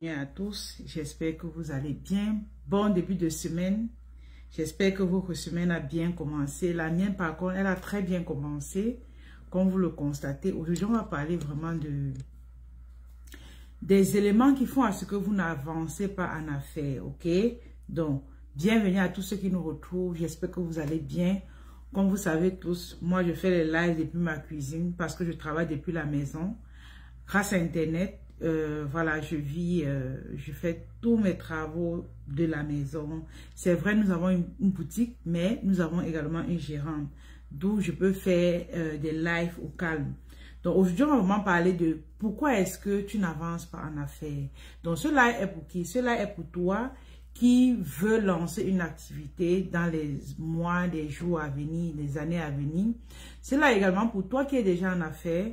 Bien à tous, j'espère que vous allez bien. Bon début de semaine. J'espère que votre semaine a bien commencé. La mienne, par contre, elle a très bien commencé. Comme vous le constatez, aujourd'hui, on va parler vraiment des éléments qui font à ce que vous n'avancez pas en affaires, ok? Donc, bienvenue à tous ceux qui nous retrouvent. J'espère que vous allez bien. Comme vous savez tous, moi, je fais les lives depuis ma cuisine parce que je travaille depuis la maison. Grâce à Internet, voilà, je fais tous mes travaux de la maison. C'est vrai, nous avons une boutique, mais nous avons également une gérante, d'où je peux faire des lives au calme. Donc aujourd'hui, on va vraiment parler de pourquoi est-ce que tu n'avances pas en affaires. Donc ce live est pour qui? Ce live est pour toi qui veut lancer une activité dans les mois, les jours à venir, les années à venir. C'est là également pour toi qui es déjà en affaires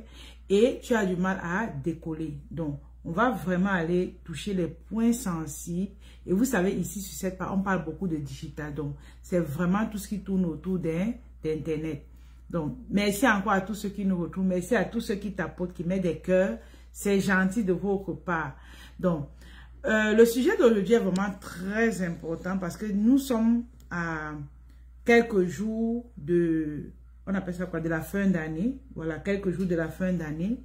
et tu as du mal à décoller. Donc, on va vraiment aller toucher les points sensibles. Et vous savez, ici, sur cette page, on parle beaucoup de digital. Donc, c'est vraiment tout ce qui tourne autour d'Internet. Donc, merci encore à tous ceux qui nous retrouvent. Merci à tous ceux qui tapotent, qui mettent des cœurs. C'est gentil de votre part. Donc, le sujet d'aujourd'hui est vraiment très important parce que nous sommes à quelques jours de... On appelle ça quoi? De la fin d'année. Voilà, quelques jours de la fin d'année.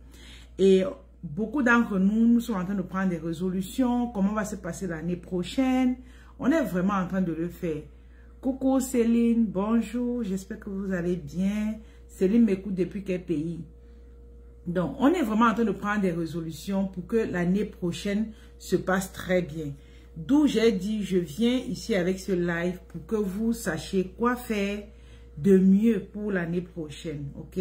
Et beaucoup d'entre nous sommes en train de prendre des résolutions. Comment va se passer l'année prochaine? On est vraiment en train de le faire. Coucou Céline, bonjour. J'espère que vous allez bien. Céline m'écoute depuis quel pays? Donc, on est vraiment en train de prendre des résolutions pour que l'année prochaine se passe très bien. D'où j'ai dit, je viens ici avec ce live pour que vous sachiez quoi faire de mieux pour l'année prochaine, ok?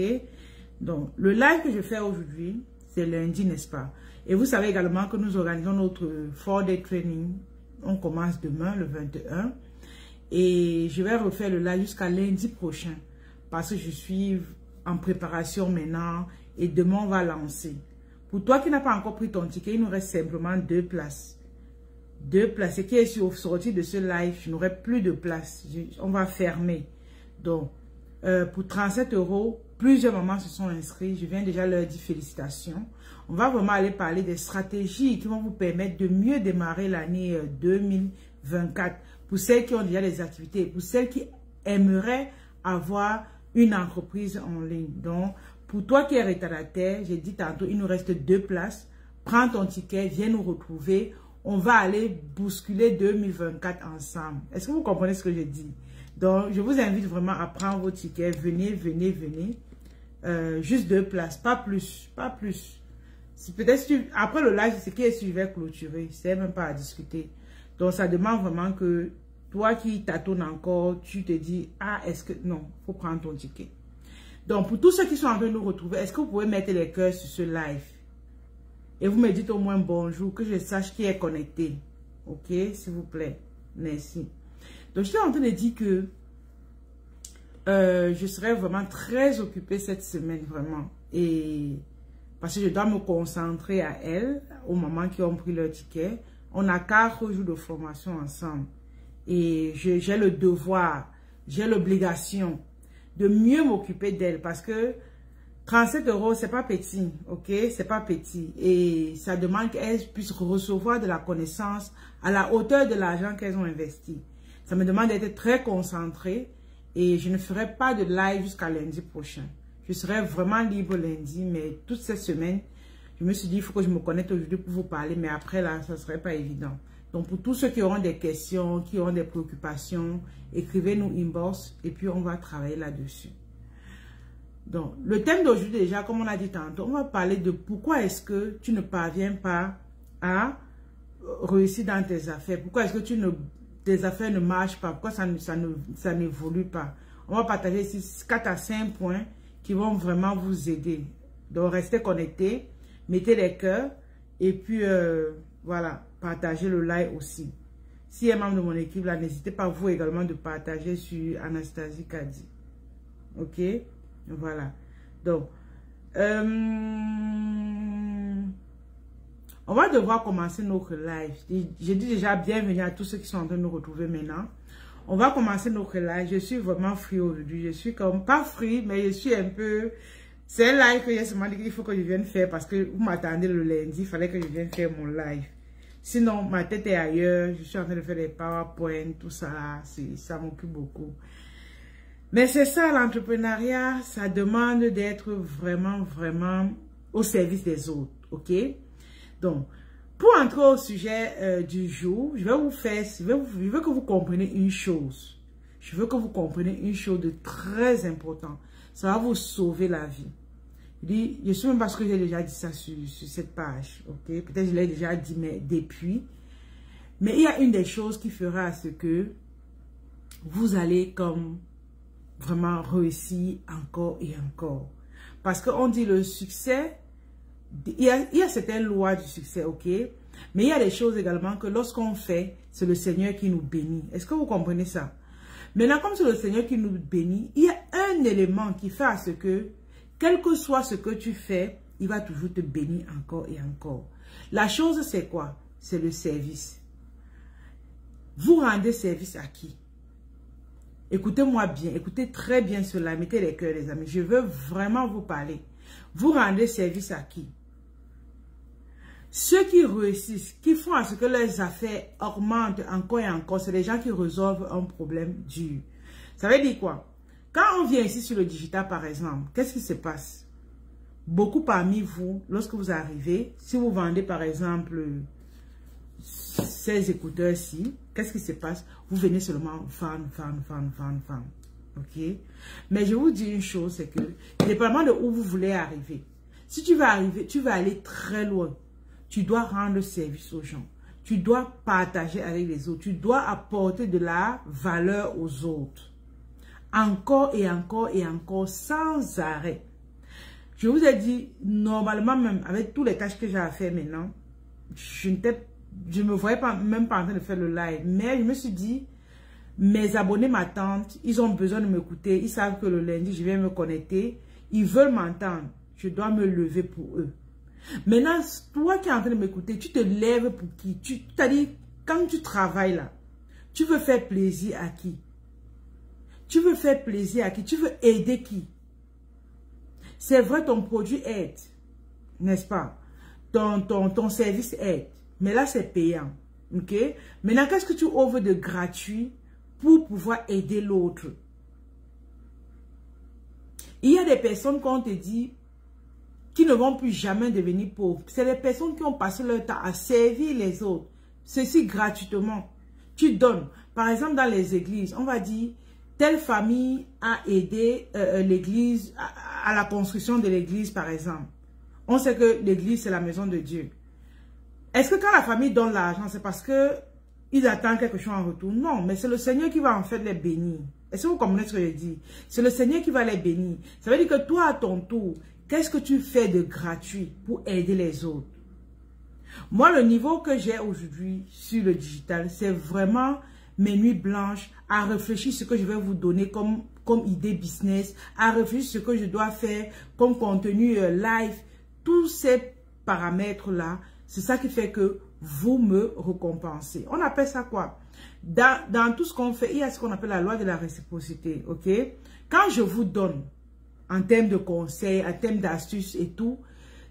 Donc, le live que je fais aujourd'hui, c'est lundi, n'est-ce pas? Et vous savez également que nous organisons notre 4-day training. On commence demain, le 21. Et je vais refaire le live jusqu'à lundi prochain. Parce que je suis en préparation maintenant. Et demain, on va lancer. Pour toi qui n'as pas encore pris ton ticket, il nous reste simplement 2 places. 2 places. Et qui est sorti de ce live, je n'aurai plus de place. On va fermer. Donc, pour 37 €, plusieurs mamans se sont inscrits. Je viens déjà leur dire félicitations. On va vraiment aller parler des stratégies qui vont vous permettre de mieux démarrer l'année 2024. Pour celles qui ont déjà des activités, pour celles qui aimeraient avoir une entreprise en ligne. Donc, pour toi qui es retardataire, j'ai dit tantôt, il nous reste 2 places. Prends ton ticket, viens nous retrouver. On va aller bousculer 2024 ensemble. Est-ce que vous comprenez ce que je dis? Donc, je vous invite vraiment à prendre vos tickets. Venez, venez, venez. Juste 2 places, pas plus, pas plus. Peut-être après le live, c'est qui est si je vais clôturer. C'est même pas à discuter. Donc, ça demande vraiment que toi qui tâtonnes encore, tu te dis, ah, est-ce que... Non, il faut prendre ton ticket. Donc, pour tous ceux qui sont en train de nous retrouver, est-ce que vous pouvez mettre les cœurs sur ce live? Et vous me dites au moins bonjour, que je sache qui est connecté. Ok, s'il vous plaît. Merci. Donc, je suis en train de dire que je serai vraiment très occupée cette semaine, vraiment. Et parce que je dois me concentrer à elles, aux mamans qui ont pris leur ticket. On a 4 jours de formation ensemble. Et j'ai le devoir, j'ai l'obligation de mieux m'occuper d'elles parce que 37 €, c'est pas petit, ok? C'est pas petit. Et ça demande qu'elles puissent recevoir de la connaissance à la hauteur de l'argent qu'elles ont investi. Ça me demande d'être très concentrée et je ne ferai pas de live jusqu'à lundi prochain. Je serai vraiment libre lundi, mais toute cette semaine, je me suis dit, il faut que je me connecte aujourd'hui pour vous parler, mais après là, ça ne serait pas évident. Donc, pour tous ceux qui auront des questions, qui auront des préoccupations, écrivez-nous inbox et puis on va travailler là-dessus. Donc, le thème d'aujourd'hui déjà, comme on a dit tantôt, on va parler de pourquoi est-ce que tu ne parviens pas à réussir dans tes affaires. Pourquoi est-ce que tes affaires ne marchent pas? Pourquoi ça n'évolue pas? On va partager ici 4 à 5 points qui vont vraiment vous aider. Donc, restez connectés, mettez les cœurs et puis voilà, partagez le live aussi. Si un membre de mon équipe, là, n'hésitez pas vous également de partager sur Anastasie Kadi. Ok? Voilà. Donc, on va devoir commencer notre live. J'ai dit déjà bienvenue à tous ceux qui sont en train de nous retrouver maintenant. On va commencer notre live. Je suis vraiment free aujourd'hui. Je suis comme, pas free, mais je suis un peu... C'est un live que j'ai seulement dit qu'il faut que je vienne faire parce que vous m'attendez le lundi. Il fallait que je vienne faire mon live. Sinon, ma tête est ailleurs. Je suis en train de faire des PowerPoint, tout ça. Ça m'occupe beaucoup. Mais c'est ça, l'entrepreneuriat. Ça demande d'être vraiment, vraiment au service des autres. OK? Donc, pour entrer au sujet du jour, je veux que vous compreniez une chose. Je veux que vous compreniez une chose de très importante. Ça va vous sauver la vie. Je ne sais même pas ce que j'ai déjà dit ça sur cette page. Ok, peut-être je l'ai déjà dit, mais depuis. Mais il y a une des choses qui fera ce que vous allez comme vraiment réussir encore et encore. Parce qu'on dit le succès, il y a certaines lois du succès, ok? Mais il y a des choses également que lorsqu'on fait, c'est le Seigneur qui nous bénit. Est-ce que vous comprenez ça? Maintenant, comme c'est le Seigneur qui nous bénit, il y a un élément qui fait à ce que, quel que soit ce que tu fais, il va toujours te bénir encore et encore. La chose, c'est quoi? C'est le service. Vous rendez service à qui? Écoutez-moi bien, écoutez très bien cela, mettez les cœurs, les amis. Je veux vraiment vous parler. Vous rendez service à qui? Ceux qui réussissent, qui font à ce que leurs affaires augmentent encore et encore, c'est les gens qui résolvent un problème dur. Ça veut dire quoi? Quand on vient ici sur le digital, par exemple, qu'est-ce qui se passe? Beaucoup parmi vous, lorsque vous arrivez, si vous vendez, par exemple, ces écouteurs-ci, qu'est-ce qui se passe? Vous venez seulement vendre. Ok? Mais je vous dis une chose, c'est que, dépendamment de où vous voulez arriver, si tu vas arriver, tu vas aller très loin. Tu dois rendre service aux gens. Tu dois partager avec les autres. Tu dois apporter de la valeur aux autres. Encore et encore et encore, sans arrêt. Je vous ai dit, normalement même, avec tous les tâches que j'ai à faire maintenant, je ne me voyais même pas en train de faire le live. Mais je me suis dit, mes abonnés m'attendent, ils ont besoin de m'écouter. Ils savent que le lundi, je viens me connecter. Ils veulent m'entendre. Je dois me lever pour eux. Maintenant, toi qui es en train de m'écouter, tu te lèves pour qui? C'est-à-dire, quand tu travailles là, tu veux faire plaisir à qui? Tu veux faire plaisir à qui? Tu veux aider qui? C'est vrai, ton produit aide, n'est-ce pas? Ton service aide. Mais là, c'est payant. Ok? Maintenant, qu'est-ce que tu offres de gratuit pour pouvoir aider l'autre? Il y a des personnes qu'on te dit qui ne vont plus jamais devenir pauvres. C'est les personnes qui ont passé leur temps à servir les autres. Ceci gratuitement. Tu donnes. Par exemple, dans les églises, on va dire, telle famille a aidé l'église à la construction de l'église, par exemple. On sait que l'église, c'est la maison de Dieu. Est-ce que quand la famille donne l'argent, c'est parce que ils attendent quelque chose en retour? Non, mais c'est le Seigneur qui va en fait les bénir. Est-ce que vous comprenez ce que je dis? C'est le Seigneur qui va les bénir. Ça veut dire que toi, à ton tour, qu'est-ce que tu fais de gratuit pour aider les autres? Moi, le niveau que j'ai aujourd'hui sur le digital, c'est vraiment mes nuits blanches à réfléchir ce que je vais vous donner comme idée business, à réfléchir ce que je dois faire comme contenu live. Tous ces paramètres-là, c'est ça qui fait que vous me récompensez. On appelle ça quoi? Dans tout ce qu'on fait, il y a ce qu'on appelle la loi de la réciprocité. Ok? Quand je vous donne, en termes de conseils, en termes d'astuces et tout,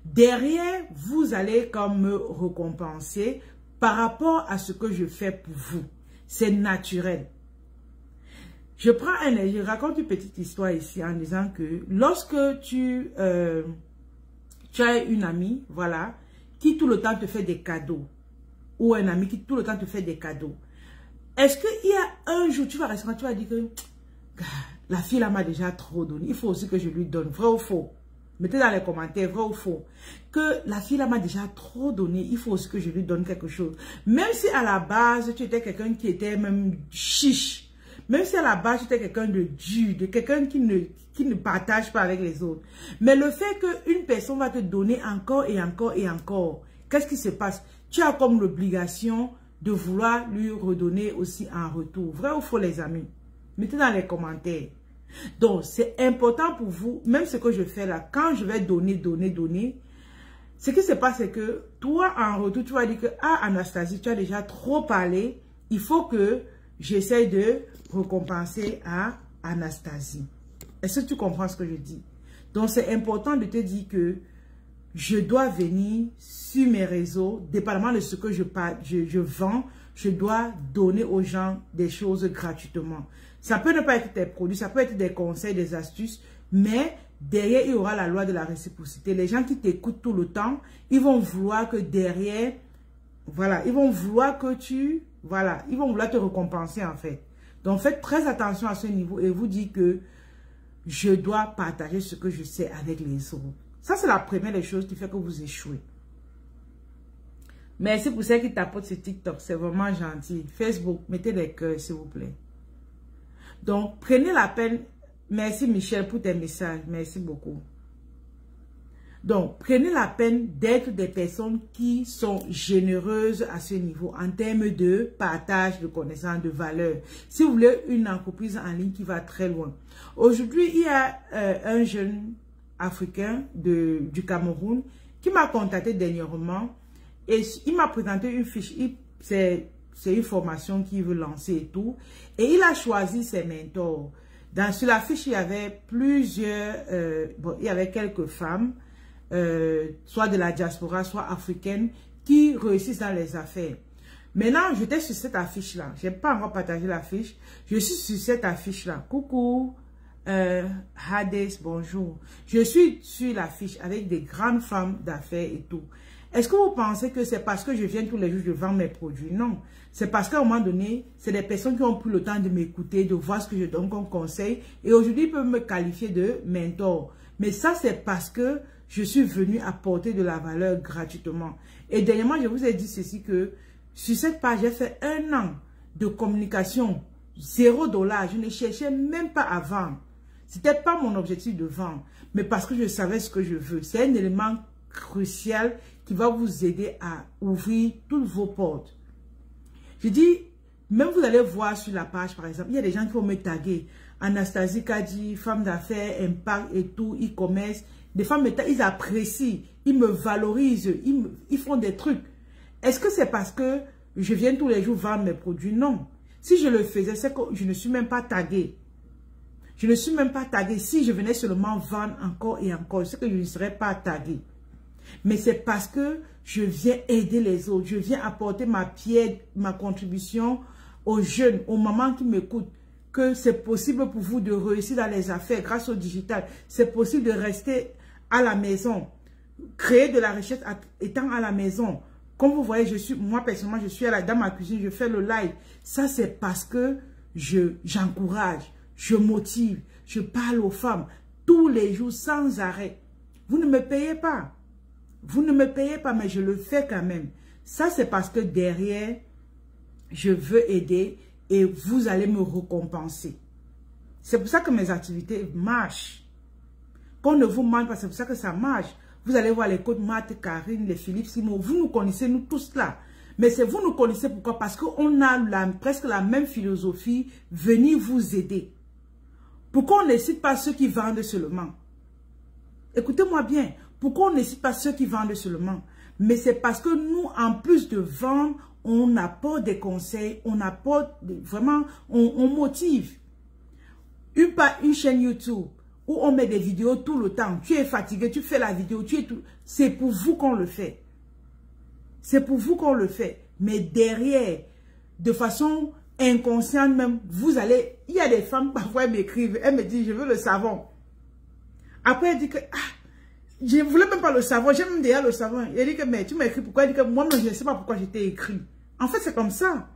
derrière, vous allez comme me récompenser par rapport à ce que je fais pour vous. C'est naturel. Je raconte une petite histoire ici en disant que lorsque tu as une amie, voilà, qui tout le temps te fait des cadeaux, ou un ami qui tout le temps te fait des cadeaux, est-ce qu'il y a un jour, tu vas rester, tu vas dire que la fille là m'a déjà trop donné, il faut aussi que je lui donne, vrai ou faux? Mettez dans les commentaires, vrai ou faux? Que la fille là m'a déjà trop donné, il faut aussi que je lui donne quelque chose. Même si à la base, tu étais quelqu'un qui était même chiche, même si à la base, tu étais quelqu'un de dur, de quelqu'un qui ne partage pas avec les autres. Mais le fait qu'une personne va te donner encore et encore et encore, qu'est-ce qui se passe? Tu as comme l'obligation de vouloir lui redonner aussi en retour. Vrai ou faux, les amis? Mettez dans les commentaires. Donc, c'est important pour vous, même ce que je fais là, quand je vais donner, ce qui se passe, c'est que toi, en retour, tu vas dire que, ah, Anastasie, tu as déjà trop parlé, il faut que j'essaie de récompenser à Anastasie. Est-ce que tu comprends ce que je dis? Donc, c'est important de te dire que je dois venir sur mes réseaux, dépendamment de ce que je vends, je dois donner aux gens des choses gratuitement. Ça peut ne pas être des produits, ça peut être des conseils, des astuces, mais derrière, il y aura la loi de la réciprocité. Les gens qui t'écoutent tout le temps, ils vont vouloir que derrière, voilà, ils vont vouloir que tu, voilà, ils vont vouloir te récompenser en fait. Donc faites très attention à ce niveau et vous dites que je dois partager ce que je sais avec les autres. Ça, c'est la première des choses qui fait que vous échouez. Merci pour ceux qui tapotent sur TikTok, c'est vraiment gentil. Facebook, mettez des cœurs s'il vous plaît. Donc, prenez la peine. Merci Michel pour tes messages. Merci beaucoup. Donc, prenez la peine d'être des personnes qui sont généreuses à ce niveau en termes de partage de connaissances, de valeurs. Si vous voulez une entreprise en ligne qui va très loin. Aujourd'hui, il y a un jeune Africain du Cameroun qui m'a contacté dernièrement et il m'a présenté une fiche. C'est une formation qu'il veut lancer et tout. Et il a choisi ses mentors. Sur la fiche, il y avait plusieurs, il y avait quelques femmes, soit de la diaspora, soit africaines, qui réussissent dans les affaires. Maintenant, j'étais sur cette affiche-là. Je n'ai pas encore partagé l'affiche. Je suis sur cette affiche-là. Coucou, Hades, bonjour. Je suis sur l'affiche avec des grandes femmes d'affaires et tout. Est-ce que vous pensez que c'est parce que je viens tous les jours de vendre mes produits? Non. C'est parce qu'à un moment donné, c'est des personnes qui ont pris le temps de m'écouter, de voir ce que je donne comme conseil. Et aujourd'hui, ils peuvent me qualifier de mentor. Mais ça, c'est parce que je suis venu apporter de la valeur gratuitement. Et dernièrement, je vous ai dit ceci que sur cette page, j'ai fait 1 an de communication. $0. Je ne cherchais même pas à vendre. C'était pas mon objectif de vendre. Mais parce que je savais ce que je veux. C'est un élément crucial qui va vous aider à ouvrir toutes vos portes. Je dis, même vous allez voir sur la page, par exemple, il y a des gens qui vont me taguer. Anastasie Kadi, femme d'affaires, impact et tout, e-commerce. Des femmes, ils apprécient, ils me valorisent, ils font des trucs. Est-ce que c'est parce que je viens tous les jours vendre mes produits? Non. Si je le faisais, c'est que je ne suis même pas taguée. Je ne suis même pas taguée. Si je venais seulement vendre encore et encore, c'est que je ne serais pas taguée. Mais c'est parce que je viens aider les autres. Je viens apporter ma pierre, ma contribution aux jeunes, aux mamans qui m'écoutent. Que c'est possible pour vous de réussir dans les affaires grâce au digital. C'est possible de rester à la maison. Créer de la richesse étant à la maison. Comme vous voyez, moi personnellement, je suis dans ma cuisine, je fais le live. Ça, c'est parce que j'encourage, je motive, je parle aux femmes tous les jours sans arrêt. Vous ne me payez pas. Vous ne me payez pas, mais je le fais quand même. Ça, c'est parce que derrière, je veux aider et vous allez me récompenser. C'est pour ça que mes activités marchent. Qu'on ne vous mente pas, c'est pour ça que ça marche. Vous allez voir les codes Marthe, Karine, les Philippe, Simon. Vous nous connaissez, nous tous là. Mais c'est vous nous connaissez pourquoi? Parce qu'on a presque la même philosophie. Venir vous aider. Pourquoi on ne cite pas ceux qui vendent seulement? Écoutez-moi bien. Pourquoi on ne cite pas ceux qui vendent seulement? Mais c'est parce que nous, en plus de vendre, on apporte des conseils, on apporte vraiment, on motive. Une chaîne YouTube où on met des vidéos tout le temps. Tu es fatigué, tu fais la vidéo, c'est pour vous qu'on le fait. C'est pour vous qu'on le fait. Mais derrière, de façon inconsciente même, vous allez... Il y a des femmes, parfois, elles m'écrivent, elles me disent, je veux le savon. Après, elles disent que... je ne voulais même pas le savon, j'ai même déjà le savon. Elle dit que, mais tu m'as écrit pourquoi? Elle dit que moi, je ne sais pas pourquoi je t'ai écrit. En fait, c'est comme ça.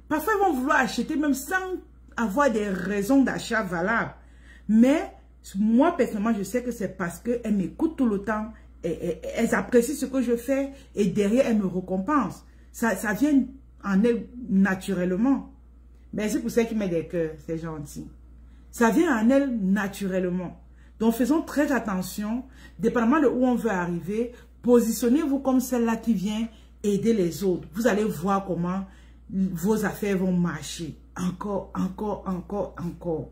Parfois, ils vont vouloir acheter même sans avoir des raisons d'achat valables. Mais moi, personnellement, je sais que c'est parce qu'elles m'écoutent tout le temps. Et elles apprécient ce que je fais. Et derrière, elles me récompensent. Ça vient en elles naturellement. Merci pour ceux qui mettent des cœurs, c'est gentil. Ça vient en elles naturellement. Donc, faisons très attention, dépendamment de où on veut arriver, positionnez-vous comme celle-là qui vient aider les autres. Vous allez voir comment vos affaires vont marcher. Encore, encore, encore, encore.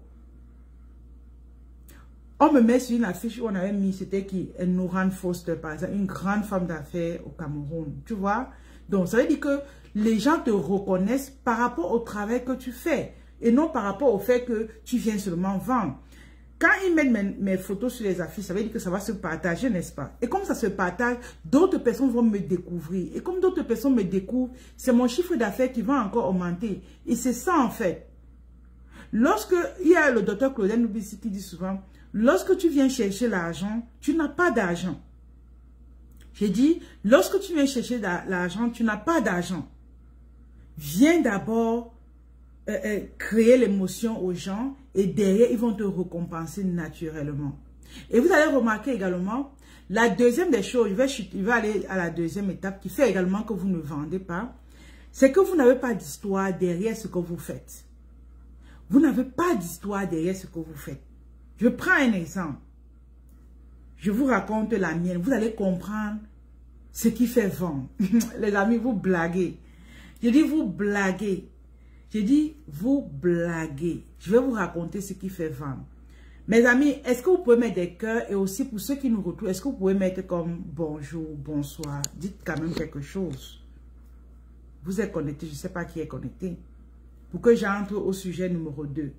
On me met sur une affiche où on avait mis, c'était qui? Nouran Foster, par exemple, une grande femme d'affaires au Cameroun. Tu vois? Donc, ça veut dire que les gens te reconnaissent par rapport au travail que tu fais et non par rapport au fait que tu viens seulement vendre. quand ils mettent mes photos sur les affiches, ça veut dire que ça va se partager, n'est-ce pas? Et comme ça se partage, d'autres personnes vont me découvrir. Et comme d'autres personnes me découvrent, c'est mon chiffre d'affaires qui va encore augmenter. Et c'est ça en fait. Lorsque, il y a le docteur Claudel Nubissi qui dit souvent, lorsque tu viens chercher l'argent, tu n'as pas d'argent. J'ai dit, lorsque tu viens chercher l'argent, tu n'as pas d'argent. Viens d'abord créer l'émotion aux gens et derrière, ils vont te récompenser naturellement. Et vous allez remarquer également, la deuxième des choses, je vais aller à la deuxième étape qui fait également que vous ne vendez pas, c'est que vous n'avez pas d'histoire derrière ce que vous faites. Vous n'avez pas d'histoire derrière ce que vous faites. Je prends un exemple. Je vous raconte la mienne. Vous allez comprendre ce qui fait vendre. Les amis, vous blaguez. Je dis vous blaguez. Je dis vous blaguez. Je vais vous raconter ce qui fait vendre. Mes amis, est-ce que vous pouvez mettre des cœurs? Et aussi pour ceux qui nous retrouvent, est-ce que vous pouvez mettre comme bonjour, bonsoir? Dites quand même quelque chose. Vous êtes connecté, je ne sais pas qui est connecté. Pour que j'entre au sujet numéro 2.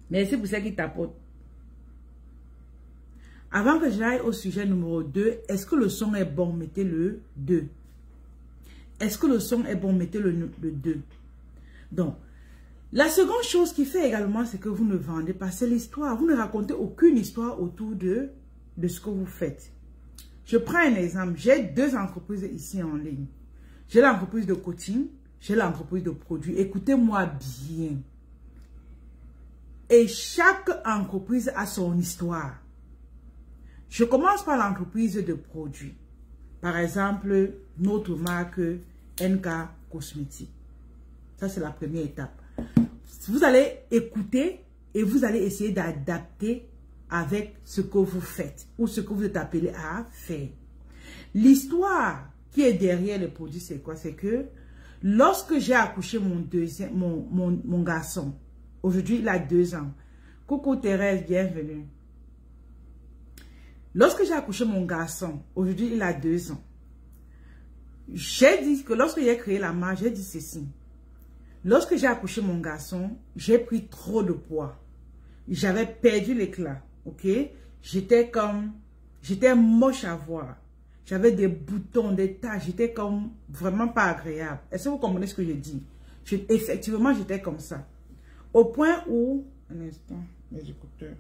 Merci pour ceux qui tapotent. Avant que j'aille au sujet numéro 2, est-ce que le son est bon? Mettez le 2. Est-ce que le son est bon? Mettez le 2. Donc, la seconde chose qui fait également, c'est que vous ne vendez pas, c'est l'histoire. Vous ne racontez aucune histoire autour de ce que vous faites. Je prends un exemple. J'ai 2 entreprises ici en ligne. J'ai l'entreprise de coaching. J'ai l'entreprise de produits. Écoutez-moi bien. Et chaque entreprise a son histoire. Je commence par l'entreprise de produits. Par exemple, notre marque NK Cosmétiques. Ça, c'est la première étape. Vous allez écouter et vous allez essayer d'adapter avec ce que vous faites ou ce que vous êtes appelé à faire. L'histoire qui est derrière le produit, c'est quoi? C'est que lorsque j'ai accouché mon garçon, aujourd'hui il a 2 ans. Coucou Thérèse, bienvenue. Lorsque j'ai accouché mon garçon, aujourd'hui il a 2 ans. J'ai dit que lorsque j'ai créé la marque, j'ai dit ceci. Lorsque j'ai accouché mon garçon, j'ai pris trop de poids. J'avais perdu l'éclat, ok? J'étais moche à voir. J'avais des boutons, des taches. J'étais comme vraiment pas agréable. Est-ce que vous comprenez ce que je dis? Effectivement, j'étais comme ça. Au point où... Un instant, mes écouteurs.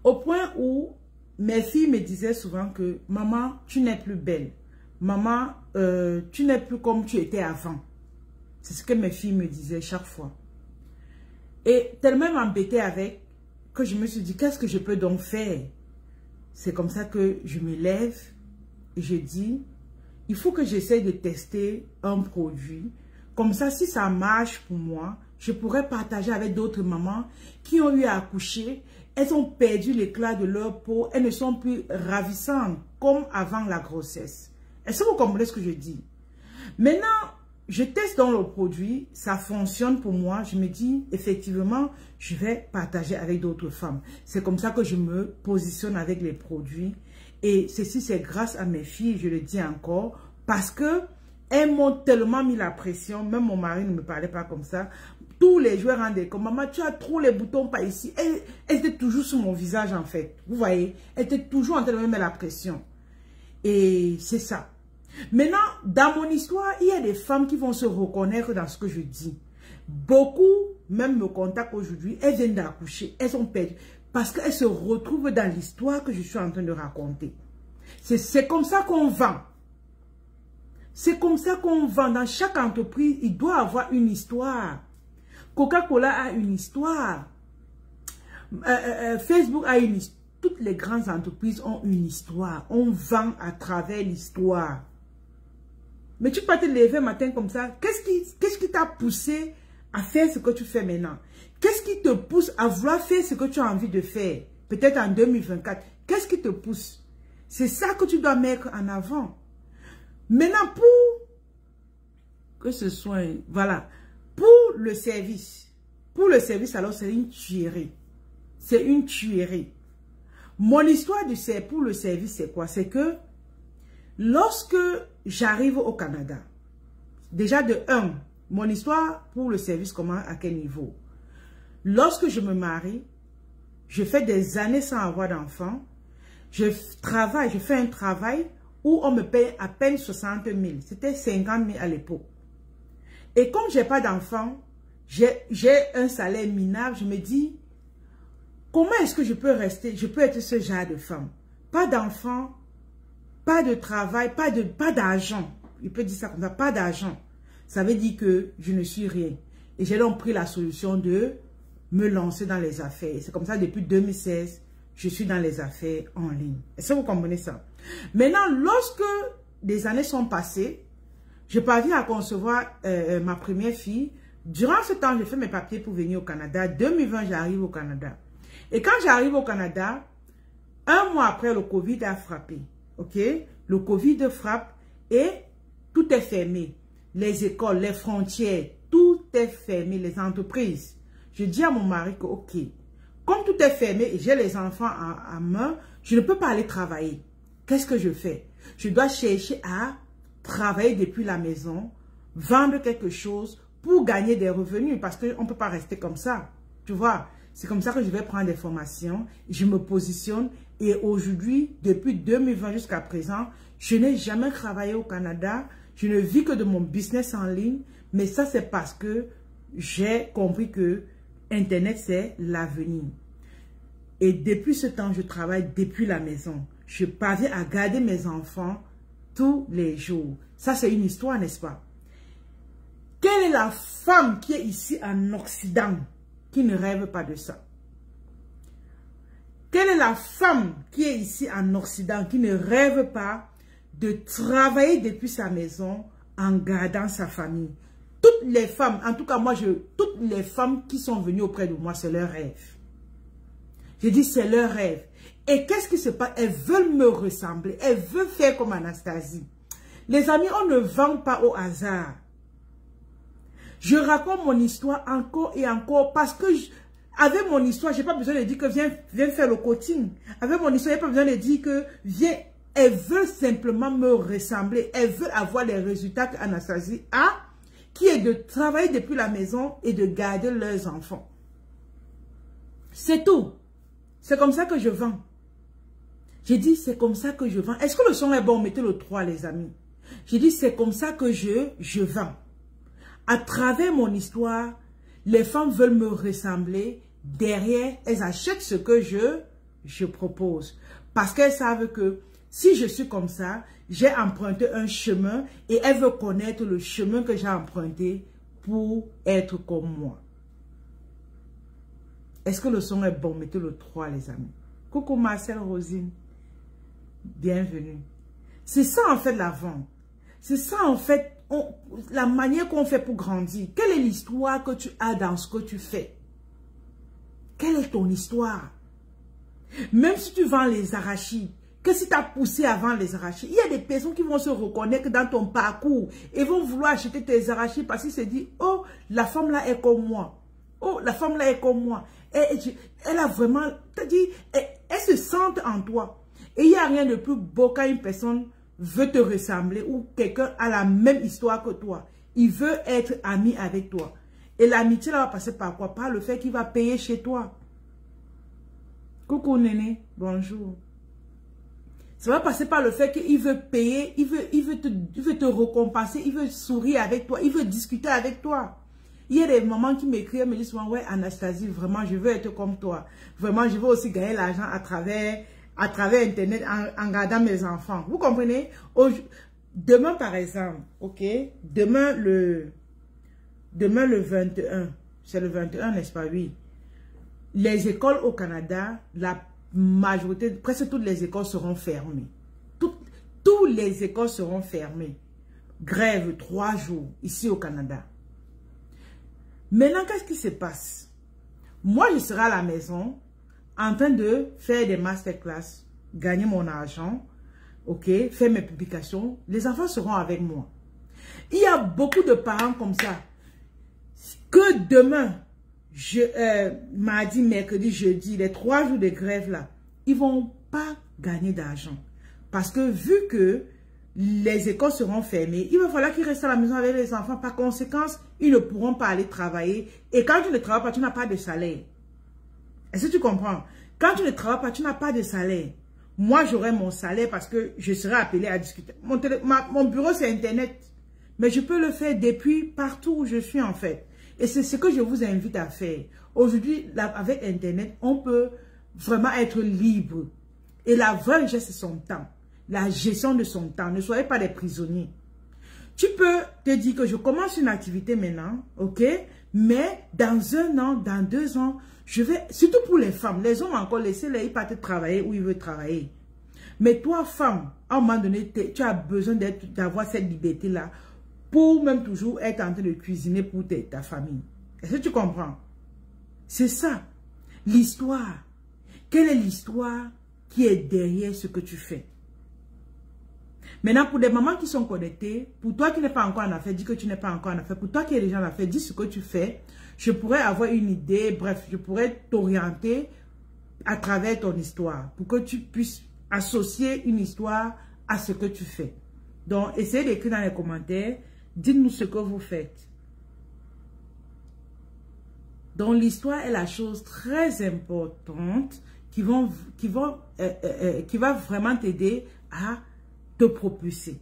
Au point où mes filles me disaient souvent que « Maman, tu n'es plus belle. Maman, tu n'es plus comme tu étais avant. » C'est ce que mes filles me disaient chaque fois. Et tellement m'embêter avec que je me suis dit « Qu'est-ce que je peux donc faire ?» C'est comme ça que je me lève et je dis, il faut que j'essaie de tester un produit. Comme ça, si ça marche pour moi, je pourrais partager avec d'autres mamans qui ont eu à accoucher. Elles ont perdu l'éclat de leur peau. Elles ne sont plus ravissantes comme avant la grossesse. Est-ce que vous comprenez ce que je dis? Maintenant, je teste dans le produit, ça fonctionne pour moi. Je me dis, effectivement, je vais partager avec d'autres femmes. C'est comme ça que je me positionne avec les produits. Et ceci, c'est grâce à mes filles, je le dis encore, parce que elles m'ont tellement mis la pression. Même mon mari ne me parlait pas comme ça. Tous les jours rendaient comme, maman, tu as trop les boutons par ici. Elles étaient toujours sur mon visage, en fait. Vous voyez, elles étaient toujours en train de me mettre la pression. Et c'est ça. Maintenant, dans mon histoire, il y a des femmes qui vont se reconnaître dans ce que je dis. Beaucoup, même me contactent aujourd'hui, elles viennent d'accoucher, elles ont perdu. Parce qu'elles se retrouvent dans l'histoire que je suis en train de raconter. C'est comme ça qu'on vend. C'est comme ça qu'on vend. Dans chaque entreprise, il doit avoir une histoire. Coca-Cola a une histoire. Facebook a une histoire. Toutes les grandes entreprises ont une histoire. On vend à travers l'histoire. Mais tu peux pas te lever un matin comme ça. Qu'est-ce qui t'a poussé à faire ce que tu fais maintenant? Qu'est-ce qui te pousse à vouloir faire ce que tu as envie de faire? Peut-être en 2024. Qu'est-ce qui te pousse? C'est ça que tu dois mettre en avant. Maintenant, pour que ce soit... Voilà. Pour le service. Pour le service, alors c'est une tuerie. C'est une tuerie. Mon histoire pour le service, c'est quoi? C'est que lorsque j'arrive au Canada, déjà de 1, mon histoire pour le service commence à quel niveau? lorsque je me marie, je fais des années sans avoir d'enfant. Je travaille, je fais un travail où on me paye à peine 60 000. C'était 50 000 à l'époque. Et comme je n'ai pas d'enfant, j'ai un salaire minable. Je me dis, comment est-ce que je peux rester, je peux être ce genre de femme? Pas d'enfant, pas de travail, pas d'argent. Il peut dire ça comme ça, pas d'argent. Ça veut dire que je ne suis rien. Et j'ai donc pris la solution de me lancer dans les affaires. C'est comme ça, depuis 2016, je suis dans les affaires en ligne. Est-ce que vous comprenez ça? Maintenant, lorsque des années sont passées, je parviens à concevoir ma première fille. Durant ce temps, j'ai fait mes papiers pour venir au Canada. 2020, j'arrive au Canada. Et quand j'arrive au Canada, un mois après, le Covid a frappé. Ok? Le Covid frappe et tout est fermé. Les écoles, les frontières, tout est fermé, les entreprises. Je dis à mon mari que, ok, comme tout est fermé et j'ai les enfants à main, je ne peux pas aller travailler. Qu'est-ce que je fais? Je dois chercher à travailler depuis la maison, vendre quelque chose pour gagner des revenus parce qu'on ne peut pas rester comme ça. Tu vois, c'est comme ça que je vais prendre des formations, je me positionne et aujourd'hui, depuis 2020 jusqu'à présent, je n'ai jamais travaillé au Canada. Je ne vis que de mon business en ligne, mais ça c'est parce que j'ai compris que Internet c'est l'avenir. Et depuis ce temps, je travaille depuis la maison. Je parviens à garder mes enfants tous les jours. Ça c'est une histoire, n'est-ce pas? Quelle est la femme qui est ici en Occident qui ne rêve pas de ça? Quelle est la femme qui est ici en Occident qui ne rêve pas de travailler depuis sa maison en gardant sa famille? Toutes les femmes, en tout cas moi, toutes les femmes qui sont venues auprès de moi, c'est leur rêve. Je dis c'est leur rêve. Et qu'est-ce qui se passe? Elles veulent me ressembler. Elles veulent faire comme Anastasie. Les amis, on ne vend pas au hasard. Je raconte mon histoire encore et encore parce que avec mon histoire, je n'ai pas besoin de dire que viens faire le coaching. Avec mon histoire, je n'ai pas besoin de dire que viens. Elles veulent simplement me ressembler. Elles veulent avoir les résultats qu'Anastasie a, qui est de travailler depuis la maison et de garder leurs enfants. C'est tout. C'est comme ça que je vends. J'ai dit, c'est comme ça que je vends. Est-ce que le son est bon? Mettez le 3, les amis. J'ai dit, c'est comme ça que je vends. À travers mon histoire, les femmes veulent me ressembler. Derrière, elles achètent ce que je propose. Parce qu'elles savent que si je suis comme ça, j'ai emprunté un chemin et elles veulent connaître le chemin que j'ai emprunté pour être comme moi. Est-ce que le son est bon? Mettez le 3, les amis. Coucou Marcel Rosine. Bienvenue. C'est ça en fait la vente. C'est ça en fait la manière qu'on fait pour grandir. Quelle est l'histoire que tu as dans ce que tu fais? Quelle est ton histoire? Même si tu vends les arachides, que si tu as poussé à vendre les arachides, il y a des personnes qui vont se reconnaître dans ton parcours et vont vouloir acheter tes arachides parce qu'ils se disent, oh, la femme là est comme moi. Oh, la femme là est comme moi. Elle a vraiment, elle se sent en toi. Et il n'y a rien de plus beau quand une personne veut te ressembler ou quelqu'un a la même histoire que toi. Il veut être ami avec toi. Et l'amitié là va passer par quoi? Par le fait qu'il va payer chez toi. Coucou Néné, bonjour. Ça va passer par le fait qu'il veut payer, il veut te récompenser, il veut sourire avec toi, il veut discuter avec toi. Il y a des mamans qui m'écrivent, me disent souvent, ouais Anastasie, vraiment je veux être comme toi. Vraiment je veux aussi gagner l'argent à travers Internet en gardant mes enfants. Vous comprenez? Demain par exemple, ok? Demain le 21, c'est le 21 n'est-ce pas? Oui. Les écoles au Canada, la majorité, presque toutes les écoles seront fermées. Toutes les écoles seront fermées. Grève 3 jours ici au Canada. Maintenant, qu'est-ce qui se passe? Moi, je serai à la maison en train de faire des masterclass, gagner mon argent, ok, faire mes publications. Les enfants seront avec moi. Il y a beaucoup de parents comme ça que demain, mardi, mercredi, jeudi, les 3 jours de grève là, ils vont pas gagner d'argent. Parce que vu que les écoles seront fermées. Il va falloir qu'ils restent à la maison avec les enfants. Par conséquent, ils ne pourront pas aller travailler. Et quand tu ne travailles pas, tu n'as pas de salaire. Est-ce que tu comprends? Quand tu ne travailles pas, tu n'as pas de salaire. Moi, j'aurai mon salaire parce que je serai appelé à discuter. Mon bureau, c'est Internet. Mais je peux le faire depuis partout où je suis, en fait. Et c'est ce que je vous invite à faire. Aujourd'hui, avec Internet, on peut vraiment être libre. Et la vraie richesse, c'est son temps. La gestion de son temps. Ne soyez pas des prisonniers. Tu peux te dire que je commence une activité maintenant, ok? Mais dans 1 an, dans 2 ans, je vais, surtout pour les femmes, les hommes encore, laissez-les, ils partent travailler où ils veulent travailler. Mais toi, femme, à un moment donné, tu as besoin d'avoir cette liberté-là pour même toujours être en train de cuisiner pour ta famille. Est-ce que tu comprends? C'est ça. L'histoire. Quelle est l'histoire qui est derrière ce que tu fais? Maintenant, pour des mamans qui sont connectées, pour toi qui n'es pas encore en affaires, dis que tu n'es pas encore en affaires. Pour toi qui es déjà en affaires, dis ce que tu fais. Je pourrais avoir une idée, bref, je pourrais t'orienter à travers ton histoire pour que tu puisses associer une histoire à ce que tu fais. Donc, essayez d'écrire dans les commentaires, dites-nous ce que vous faites. Donc, l'histoire est la chose très importante qui va vraiment t'aider à te propulser.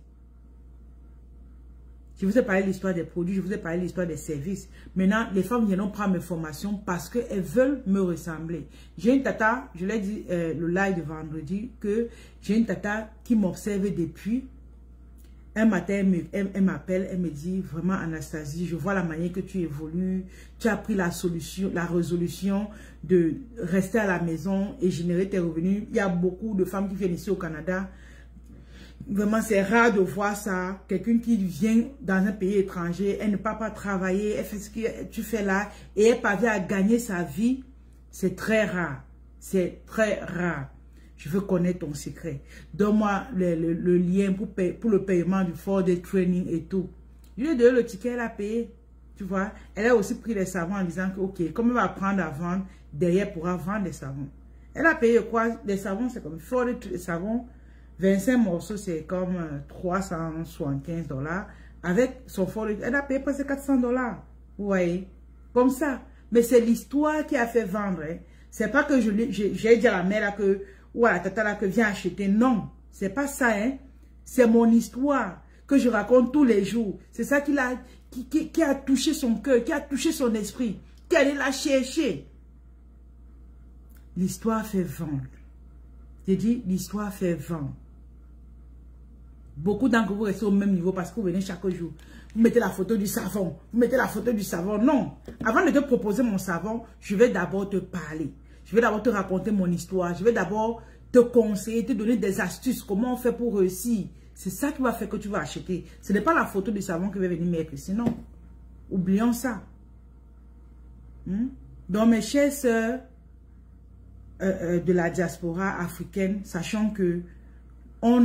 Je vous ai parlé de l'histoire des produits, je vous ai parlé de l'histoire des services. Maintenant, les femmes viennent prendre mes formations parce qu'elles veulent me ressembler. J'ai une tata, je l'ai dit le live de vendredi, que j'ai une tata qui m'observe depuis. Un matin, elle m'appelle, elle me dit, vraiment Anastasie, je vois la manière que tu évolues, tu as pris la résolution de rester à la maison et générer tes revenus. Il y a beaucoup de femmes qui viennent ici au Canada. Vraiment, c'est rare de voir ça. Quelqu'un qui vient dans un pays étranger, elle ne peut pas travailler, elle fait ce que tu fais là et elle parvient à gagner sa vie. C'est très rare. C'est très rare. Je veux connaître ton secret. Donne-moi le lien pour le paiement du 4-day training et tout. Je lui ai donné le ticket, elle a payé. Tu vois, elle a aussi pris les savons en disant que, ok, comme elle va apprendre à vendre, derrière, elle pourra vendre des savons. Elle a payé quoi? Des savons, c'est comme 4-day savons. 25 morceaux, c'est comme 375 $. Avec son forfait, elle a payé presque 400 $. Vous voyez? Comme ça. Mais c'est l'histoire qui a fait vendre. Hein. C'est pas que j'ai dit à la mère là que, ou à la tata là que viens acheter. Non. C'est pas ça. Hein. C'est mon histoire que je raconte tous les jours. C'est ça qui a touché son cœur, qui a touché son esprit, qui allait la chercher. L'histoire fait vendre. J'ai dit, l'histoire fait vendre. Beaucoup d'entre vous restez au même niveau parce que vous venez chaque jour. Vous mettez la photo du savon. Vous mettez la photo du savon. Non. Avant de te proposer mon savon, je vais d'abord te parler. Je vais d'abord te raconter mon histoire. Je vais d'abord te conseiller, te donner des astuces. Comment on fait pour réussir. C'est ça qui va faire que tu vas acheter. Ce n'est pas la photo du savon qui va venir mettre. Sinon, oublions ça. Donc, mes chères sœurs de la diaspora africaine, sachant que on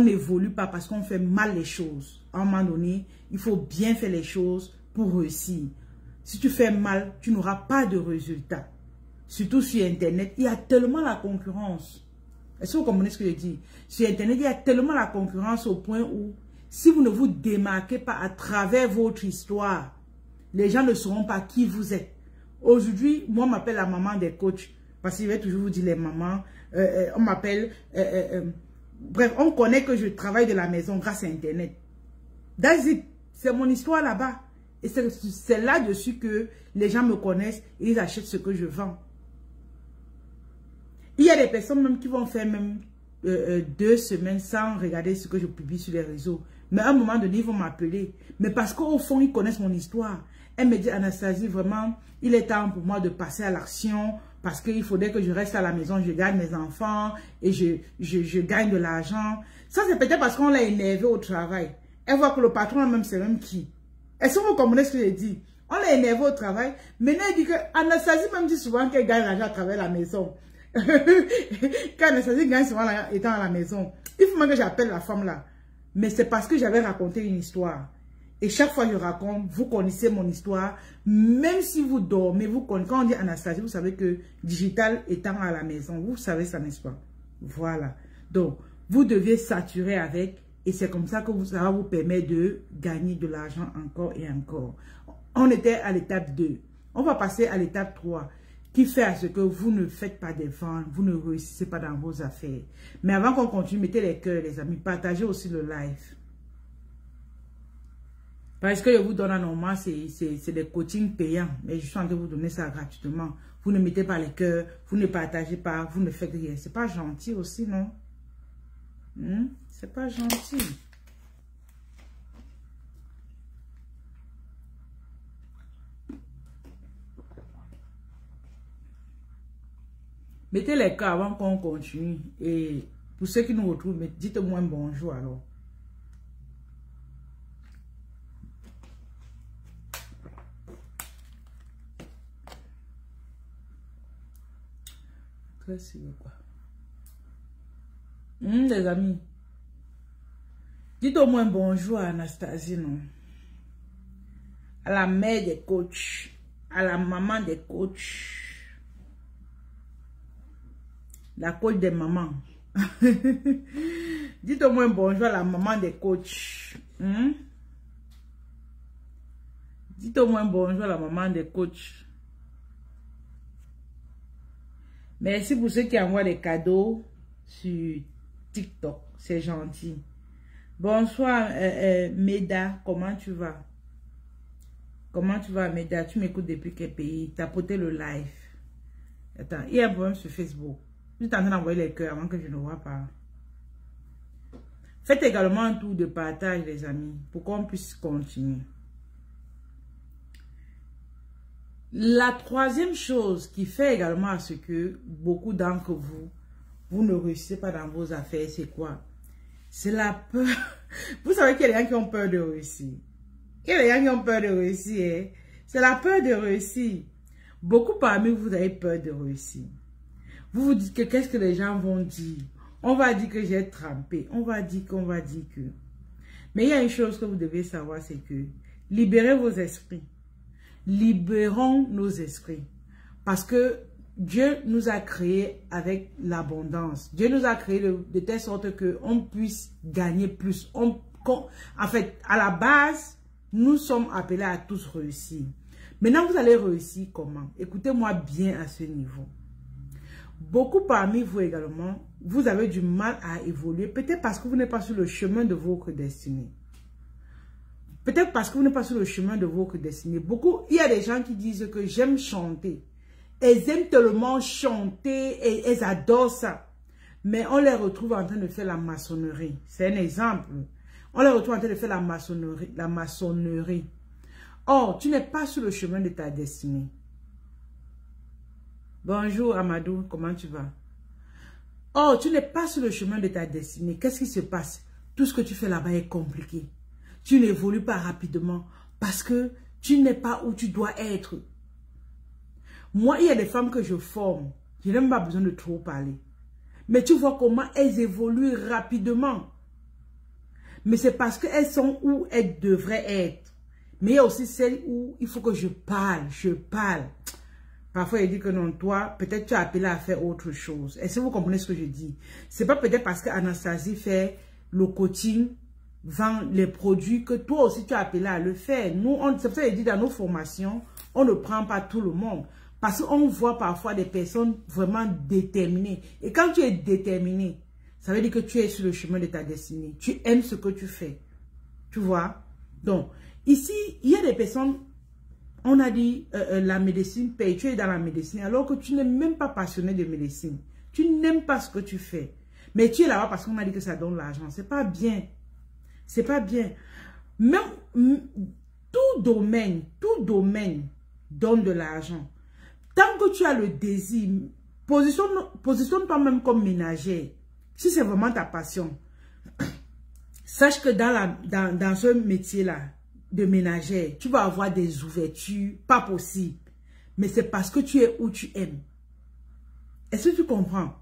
n'évolue pas parce qu'on fait mal les choses. À un moment donné, il faut bien faire les choses pour réussir. Si tu fais mal, tu n'auras pas de résultat. Surtout sur Internet, il y a tellement la concurrence. Est-ce que vous comprenez ce que je dis? Sur Internet, il y a tellement la concurrence au point où, si vous ne vous démarquez pas à travers votre histoire, les gens ne sauront pas qui vous êtes. Aujourd'hui, moi, on m'appelle la maman des coachs. Parce qu'il va toujours vous dire les mamans. On m'appelle... bref, on connaît que je travaille de la maison grâce à Internet. That's it. C'est mon histoire là-bas. Et c'est là-dessus que les gens me connaissent et ils achètent ce que je vends. Il y a des personnes même qui vont faire même 2 semaines sans regarder ce que je publie sur les réseaux. Mais à un moment donné, ils vont m'appeler. Mais parce qu'au fond, ils connaissent mon histoire. Elle me dit, Anastasie, vraiment, il est temps pour moi de passer à l'action. Parce qu'il faudrait que je reste à la maison, je garde mes enfants et je gagne de l'argent. Ça, c'est peut-être parce qu'on l'a énervé au travail. Elle voit que le patron, même, c'est même qui. Est-ce que vous comprenez ce que je dis? On l'a énervé au travail. Maintenant, il dit que Anastasie même dit souvent qu'elle gagne l'argent à travers la maison. Quand Anastasie gagne souvent l'argent étant à la maison. Il faut même que j'appelle la femme là. Mais c'est parce que j'avais raconté une histoire. Et chaque fois que je raconte, vous connaissez mon histoire. Même si vous dormez, vous connaissez. Quand on dit Anastasie, vous savez que digital étant à la maison, vous savez ça, n'est-ce pas? Voilà. Donc, vous deviez saturer avec Et c'est comme ça que ça va vous permettre de gagner de l'argent encore et encore. On était à l'étape 2. On va passer à l'étape 3. Qui fait à ce que vous ne faites pas des ventes, vous ne réussissez pas dans vos affaires. Mais avant qu'on continue, mettez les cœurs, les amis. Partagez aussi le live. Parce que je vous donne normalement, c'est des coachings payants. Mais je suis en train de vous donner ça gratuitement. Vous ne mettez pas les cœurs, vous ne partagez pas, vous ne faites rien. C'est pas gentil aussi, non? C'est pas gentil. Mettez les cœurs avant qu'on continue. Et pour ceux qui nous retrouvent, dites-moi un bonjour alors. Très sûr quoi. Les amis. Dites au moins bonjour à Anastasie, non? À la mère des coachs. À la maman des coachs. La coach des mamans. Dites au moins bonjour à la maman des coachs. Dites au moins bonjour à la maman des coachs. Merci pour ceux qui envoient des cadeaux sur TikTok. C'est gentil. Bonsoir, Meda. Comment tu vas? Comment tu vas, Meda? Tu m'écoutes depuis quel pays? Tapotez le live. Attends, il y a un problème sur Facebook. Je suis en train d'envoyer les cœurs avant que je ne vois pas. Faites également un tour de partage, les amis, pour qu'on puisse continuer. La troisième chose qui fait également à ce que beaucoup d'entre vous, vous ne réussissez pas dans vos affaires, c'est quoi? C'est la peur. Vous savez qu'il y a des gens qui ont peur de réussir. Il y a des gens qui ont peur de réussir. Hein? C'est la peur de réussir. Beaucoup parmi vous, vous avez peur de réussir. Vous vous dites que qu'est-ce que les gens vont dire? On va dire que j'ai trempé. On va dire qu'on va dire que. Mais il y a une chose que vous devez savoir, c'est que libérez vos esprits. Libérons nos esprits. Parce que Dieu nous a créés avec l'abondance. Dieu nous a créés de telle sorte qu'on puisse gagner plus. En fait, à la base, nous sommes appelés à tous réussir. Maintenant, vous allez réussir comment? Écoutez-moi bien à ce niveau. Beaucoup parmi vous également, vous avez du mal à évoluer. Peut-être parce que vous n'êtes pas sur le chemin de votre destinée. Peut-être parce que vous n'êtes pas sur le chemin de votre destinée. Il y a des gens qui disent que j'aime chanter. Elles aiment tellement chanter et elles adorent ça. Mais on les retrouve en train de faire la maçonnerie. C'est un exemple. On les retrouve en train de faire la maçonnerie. Or, tu n'es pas sur le chemin de ta destinée. Bonjour Amadou, comment tu vas? Or, tu n'es pas sur le chemin de ta destinée. Qu'est-ce qui se passe? Tout ce que tu fais là-bas est compliqué. Tu n'évolues pas rapidement parce que tu n'es pas où tu dois être. Moi, il y a des femmes que je forme. Je n'ai même pas besoin de trop parler. Mais tu vois comment elles évoluent rapidement. Mais c'est parce qu'elles sont où elles devraient être. Mais il y a aussi celles où il faut que je parle. Parfois, il dit que non, toi, peut-être tu as appelé à faire autre chose. Est-ce que vous comprenez ce que je dis? C'est pas peut-être parce qu'Anastasie fait le coaching, vend les produits, que toi aussi tu as appelé à le faire. Nous, c'est pour ça qu'il dit dans nos formations, on ne prend pas tout le monde. Parce qu'on voit parfois des personnes vraiment déterminées. Et quand tu es déterminé, ça veut dire que tu es sur le chemin de ta destinée. Tu aimes ce que tu fais. Tu vois? Donc, ici, il y a des personnes, on a dit, la médecine paye. Tu es dans la médecine alors que tu n'es même pas passionné de médecine. Tu n'aimes pas ce que tu fais. Mais tu es là-bas parce qu'on a dit que ça donne l'argent. C'est pas bien. C'est pas bien. Même tout domaine donne de l'argent. Tant que tu as le désir, positionne-toi même comme ménagère. Si c'est vraiment ta passion, sache que dans ce métier-là de ménagère, tu vas avoir des ouvertures, pas possible. Mais c'est parce que tu es où tu aimes. Est-ce que tu comprends?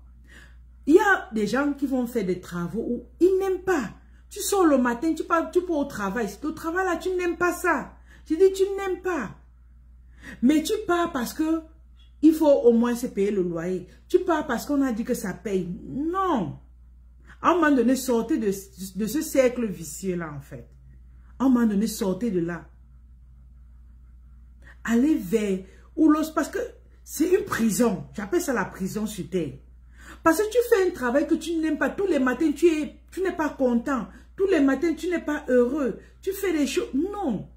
Il y a des gens qui vont faire des travaux où ils n'aiment pas. Tu sors le matin, tu pars au travail. Au travail là, tu n'aimes pas ça. Je dis, tu n'aimes pas. Mais tu pars parce que il faut au moins se payer le loyer. Tu pars parce qu'on a dit que ça paye. Non. À un moment donné, sortez de ce cercle vicieux-là, en fait. À un moment donné, sortez de là. Allez vers... Parce que c'est une prison. J'appelle ça la prison sur terre. Parce que tu fais un travail que tu n'aimes pas. Tous les matins, tu n'es pas content. Tous les matins, tu n'es pas heureux. Tu fais des choses... Non.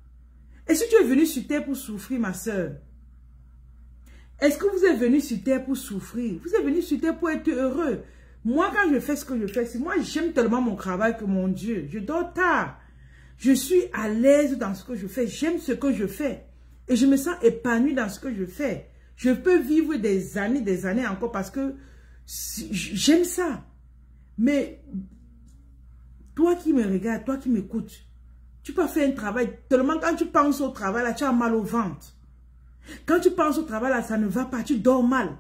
Est-ce que tu es venu sur terre pour souffrir, ma soeur? Est-ce que vous êtes venu sur terre pour souffrir? Vous êtes venu sur terre pour être heureux. Moi, quand je fais ce que je fais, moi, j'aime tellement mon travail que, mon Dieu, je dors tard. Je suis à l'aise dans ce que je fais. J'aime ce que je fais. Et je me sens épanouie dans ce que je fais. Je peux vivre des années encore parce que j'aime ça. Mais toi qui me regardes, toi qui m'écoutes, tu peux faire un travail. Tellement quand tu penses au travail, là, tu as mal au ventre. Quand tu penses au travail, là, ça ne va pas. Tu dors mal.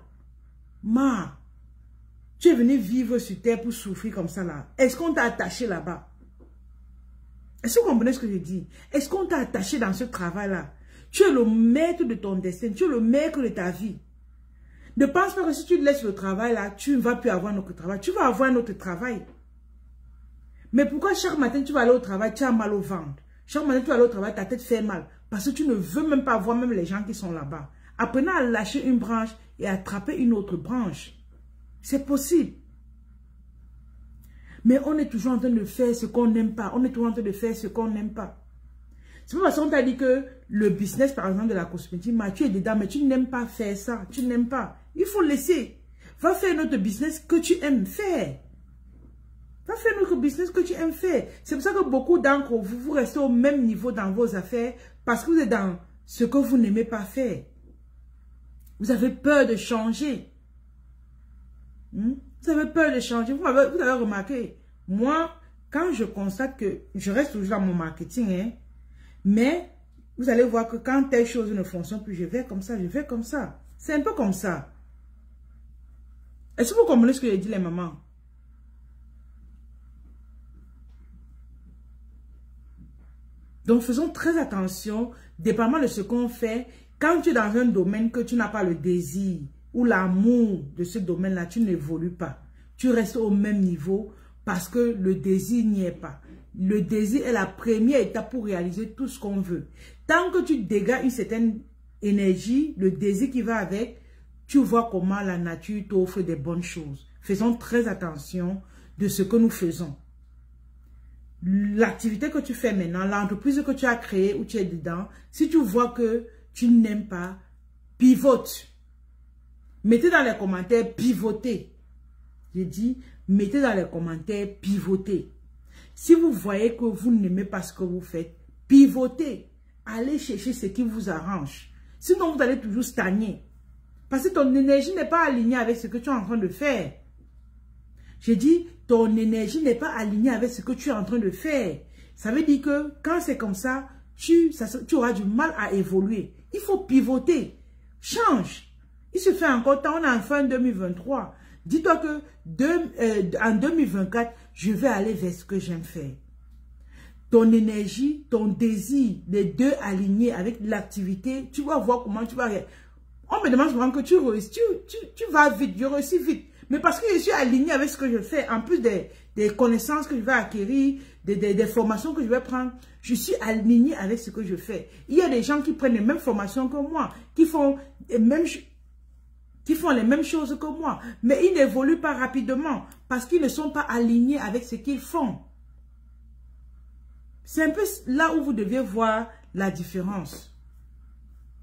Tu es venu vivre sur terre pour souffrir comme ça, là. Est-ce qu'on t'a attaché là-bas? Est-ce que vous comprenez ce que je dis? Est-ce qu'on t'a attaché dans ce travail-là? Tu es le maître de ton destin. Tu es le maître de ta vie. Ne pense pas que si tu laisses le travail là, tu ne vas plus avoir un autre travail. Tu vas avoir un autre travail. Mais pourquoi chaque matin tu vas aller au travail, tu as mal au ventre? Chaque matin tu vas aller au travail, ta tête fait mal. Parce que tu ne veux même pas voir même les gens qui sont là-bas. Apprenez à lâcher une branche et à attraper une autre branche. C'est possible. Mais on est toujours en train de faire ce qu'on n'aime pas. On est toujours en train de faire ce qu'on n'aime pas. C'est pas parce qu'on t'a dit que le business, par exemple, de la cosmétique, tu es dedans, mais tu n'aimes pas faire ça. Tu n'aimes pas. Il faut laisser. Va faire notre business que tu aimes faire. Va faire notre business que tu aimes faire. C'est pour ça que beaucoup d'entre vous, vous restez au même niveau dans vos affaires parce que vous êtes dans ce que vous n'aimez pas faire. Vous avez peur de changer. Vous avez peur de changer. Vous avez remarqué, moi, quand je constate que je reste toujours dans mon marketing, mais vous allez voir que quand telle chose ne fonctionne plus, je vais comme ça, je vais comme ça. C'est un peu comme ça. Est-ce que vous comprenez ce que j'ai dit les mamans? Donc faisons très attention, dépendamment de ce qu'on fait. Quand tu es dans un domaine que tu n'as pas le désir ou l'amour de ce domaine-là, tu n'évolues pas. Tu restes au même niveau parce que le désir n'y est pas. Le désir est la première étape pour réaliser tout ce qu'on veut. Tant que tu dégages une certaine énergie, le désir qui va avec, tu vois comment la nature t'offre des bonnes choses. Faisons très attention de ce que nous faisons. L'activité que tu fais maintenant, l'entreprise que tu as créée ou tu es dedans, si tu vois que tu n'aimes pas, pivote. Mettez dans les commentaires, pivotez. J'ai dit, mettez dans les commentaires, pivotez. Si vous voyez que vous n'aimez pas ce que vous faites, pivotez. Allez chercher ce qui vous arrange. Sinon, vous allez toujours stagner. Parce que ton énergie n'est pas alignée avec ce que tu es en train de faire. J'ai dit, ton énergie n'est pas alignée avec ce que tu es en train de faire. Ça veut dire que quand c'est comme ça, tu auras du mal à évoluer. Il faut pivoter. Change. Il se fait encore temps, on est en fin 2023. Dis-toi que en 2024, je vais aller vers ce que j'aime faire. Ton énergie, ton désir, les deux alignés avec l'activité, tu vas voir comment tu vas... On me demande souvent que tu vas vite, je réussis vite. Mais parce que je suis aligné avec ce que je fais, en plus des connaissances que je vais acquérir, des formations que je vais prendre, je suis aligné avec ce que je fais. Il y a des gens qui prennent les mêmes formations que moi, qui font les mêmes choses que moi, mais ils n'évoluent pas rapidement parce qu'ils ne sont pas alignés avec ce qu'ils font. C'est un peu là où vous devez voir la différence.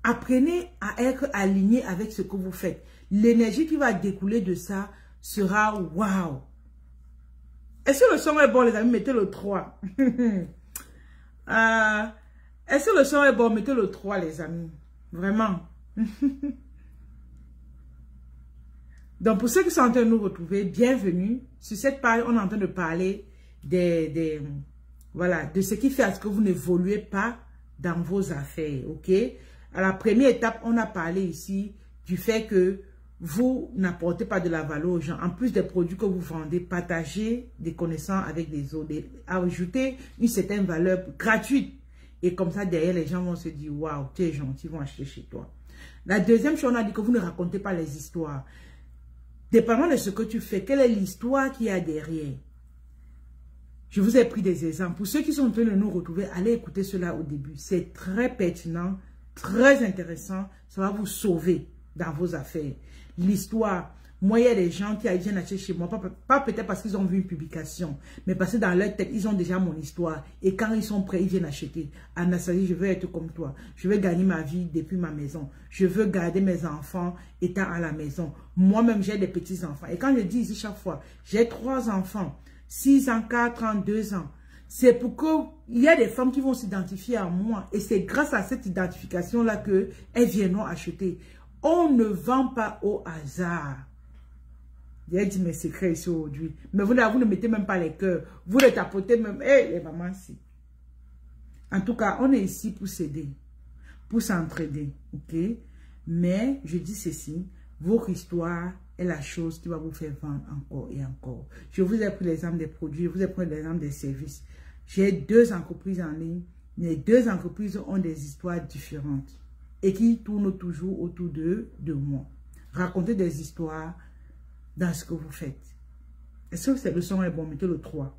Apprenez à être aligné avec ce que vous faites. L'énergie qui va découler de ça sera waouh. Est-ce que le son est bon, les amis? Mettez le 3. Est-ce que le son est bon? Mettez le 3, les amis. Vraiment. Donc, pour ceux qui sont en train de nous retrouver, bienvenue. Sur cette page, on est en train de parler voilà, de ce qui fait à ce que vous n'évoluez pas dans vos affaires, ok? À la première étape, on a parlé ici du fait que vous n'apportez pas de la valeur aux gens. En plus des produits que vous vendez, partagez des connaissances avec les autres, ajoutez une certaine valeur gratuite. Et comme ça, derrière, les gens vont se dire, waouh, tu es gentil, ils vont acheter chez toi. La deuxième chose, on a dit que vous ne racontez pas les histoires. Dépendamment de ce que tu fais, quelle est l'histoire qu'il y a derrière? Je vous ai pris des exemples. Pour ceux qui sont en train de nous retrouver, allez écouter cela au début. C'est très pertinent, très intéressant. Ça va vous sauver dans vos affaires. L'histoire. Moi, il y a des gens qui viennent acheter chez moi, pas peut-être parce qu'ils ont vu une publication, mais parce que dans leur tête, ils ont déjà mon histoire. Et quand ils sont prêts, ils viennent acheter. Anastasie, je veux être comme toi. Je veux gagner ma vie depuis ma maison. Je veux garder mes enfants étant à la maison. Moi-même, j'ai des petits-enfants. Et quand je dis ici chaque fois, j'ai 3 enfants, 6 ans, 4 ans, 2 ans. C'est pour qu'il y a des femmes qui vont s'identifier à moi. Et c'est grâce à cette identification-là qu'elles viendront acheter. On ne vend pas au hasard. J'ai dit mes secrets ici aujourd'hui. Mais vous ne mettez même pas les cœurs. Vous les tapotez même. Hé, les mamans, si. En tout cas, on est ici pour s'aider. Pour s'entraider. Ok? Mais, je dis ceci. Votre histoire est la chose qui va vous faire vendre encore et encore. Je vous ai pris l'exemple des produits. Je vous ai pris l'exemple des services. J'ai 2 entreprises en ligne. Les 2 entreprises ont des histoires différentes. Et qui tournent toujours autour de moi. Racontez des histoires dans ce que vous faites. Est-ce que le son est bon? Mettez le 3.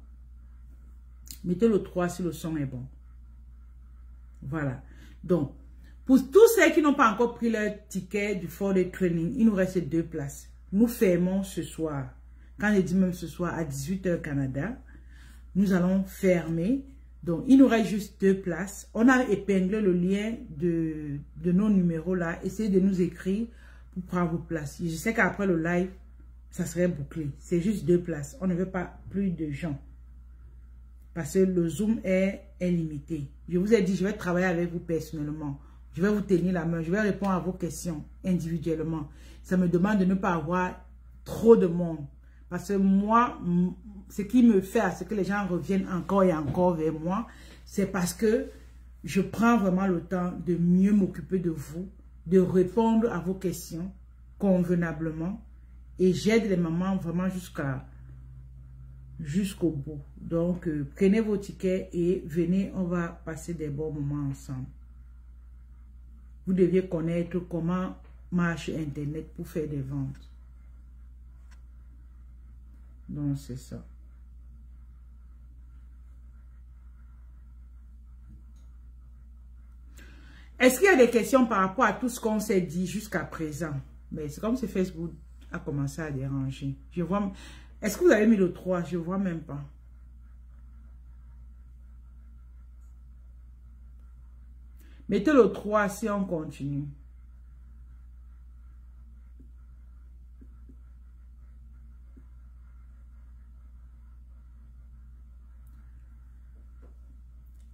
Mettez le 3 si le son est bon. Voilà. Donc, pour tous ceux qui n'ont pas encore pris leur ticket du 4-day training, il nous reste 2 places. Nous fermons ce soir. Quand je dis même ce soir, à 18 h Canada, nous allons fermer. Donc, il nous reste juste 2 places. On a épinglé le lien de nos numéros là. Essayez de nous écrire pour prendre vos places. Je sais qu'après le live, ça serait bouclé. C'est juste 2 places. On ne veut pas plus de gens. Parce que le Zoom est limité. Je vous ai dit, je vais travailler avec vous personnellement. Je vais vous tenir la main. Je vais répondre à vos questions individuellement. Ça me demande de ne pas avoir trop de monde. Parce que moi, ce qui me fait à ce que les gens reviennent encore et encore vers moi, c'est parce que je prends vraiment le temps de mieux m'occuper de vous, de répondre à vos questions convenablement. Et j'aide les mamans vraiment jusqu'au bout. Donc, prenez vos tickets et venez, on va passer des bons moments ensemble. Vous deviez connaître comment marche Internet pour faire des ventes. Donc, c'est ça. Est-ce qu'il y a des questions par rapport à tout ce qu'on s'est dit jusqu'à présent? Mais c'est comme si Facebook a commencé à déranger. Je vois. Est-ce que vous avez mis le 3? Je ne vois même pas. Mettez le 3 si on continue.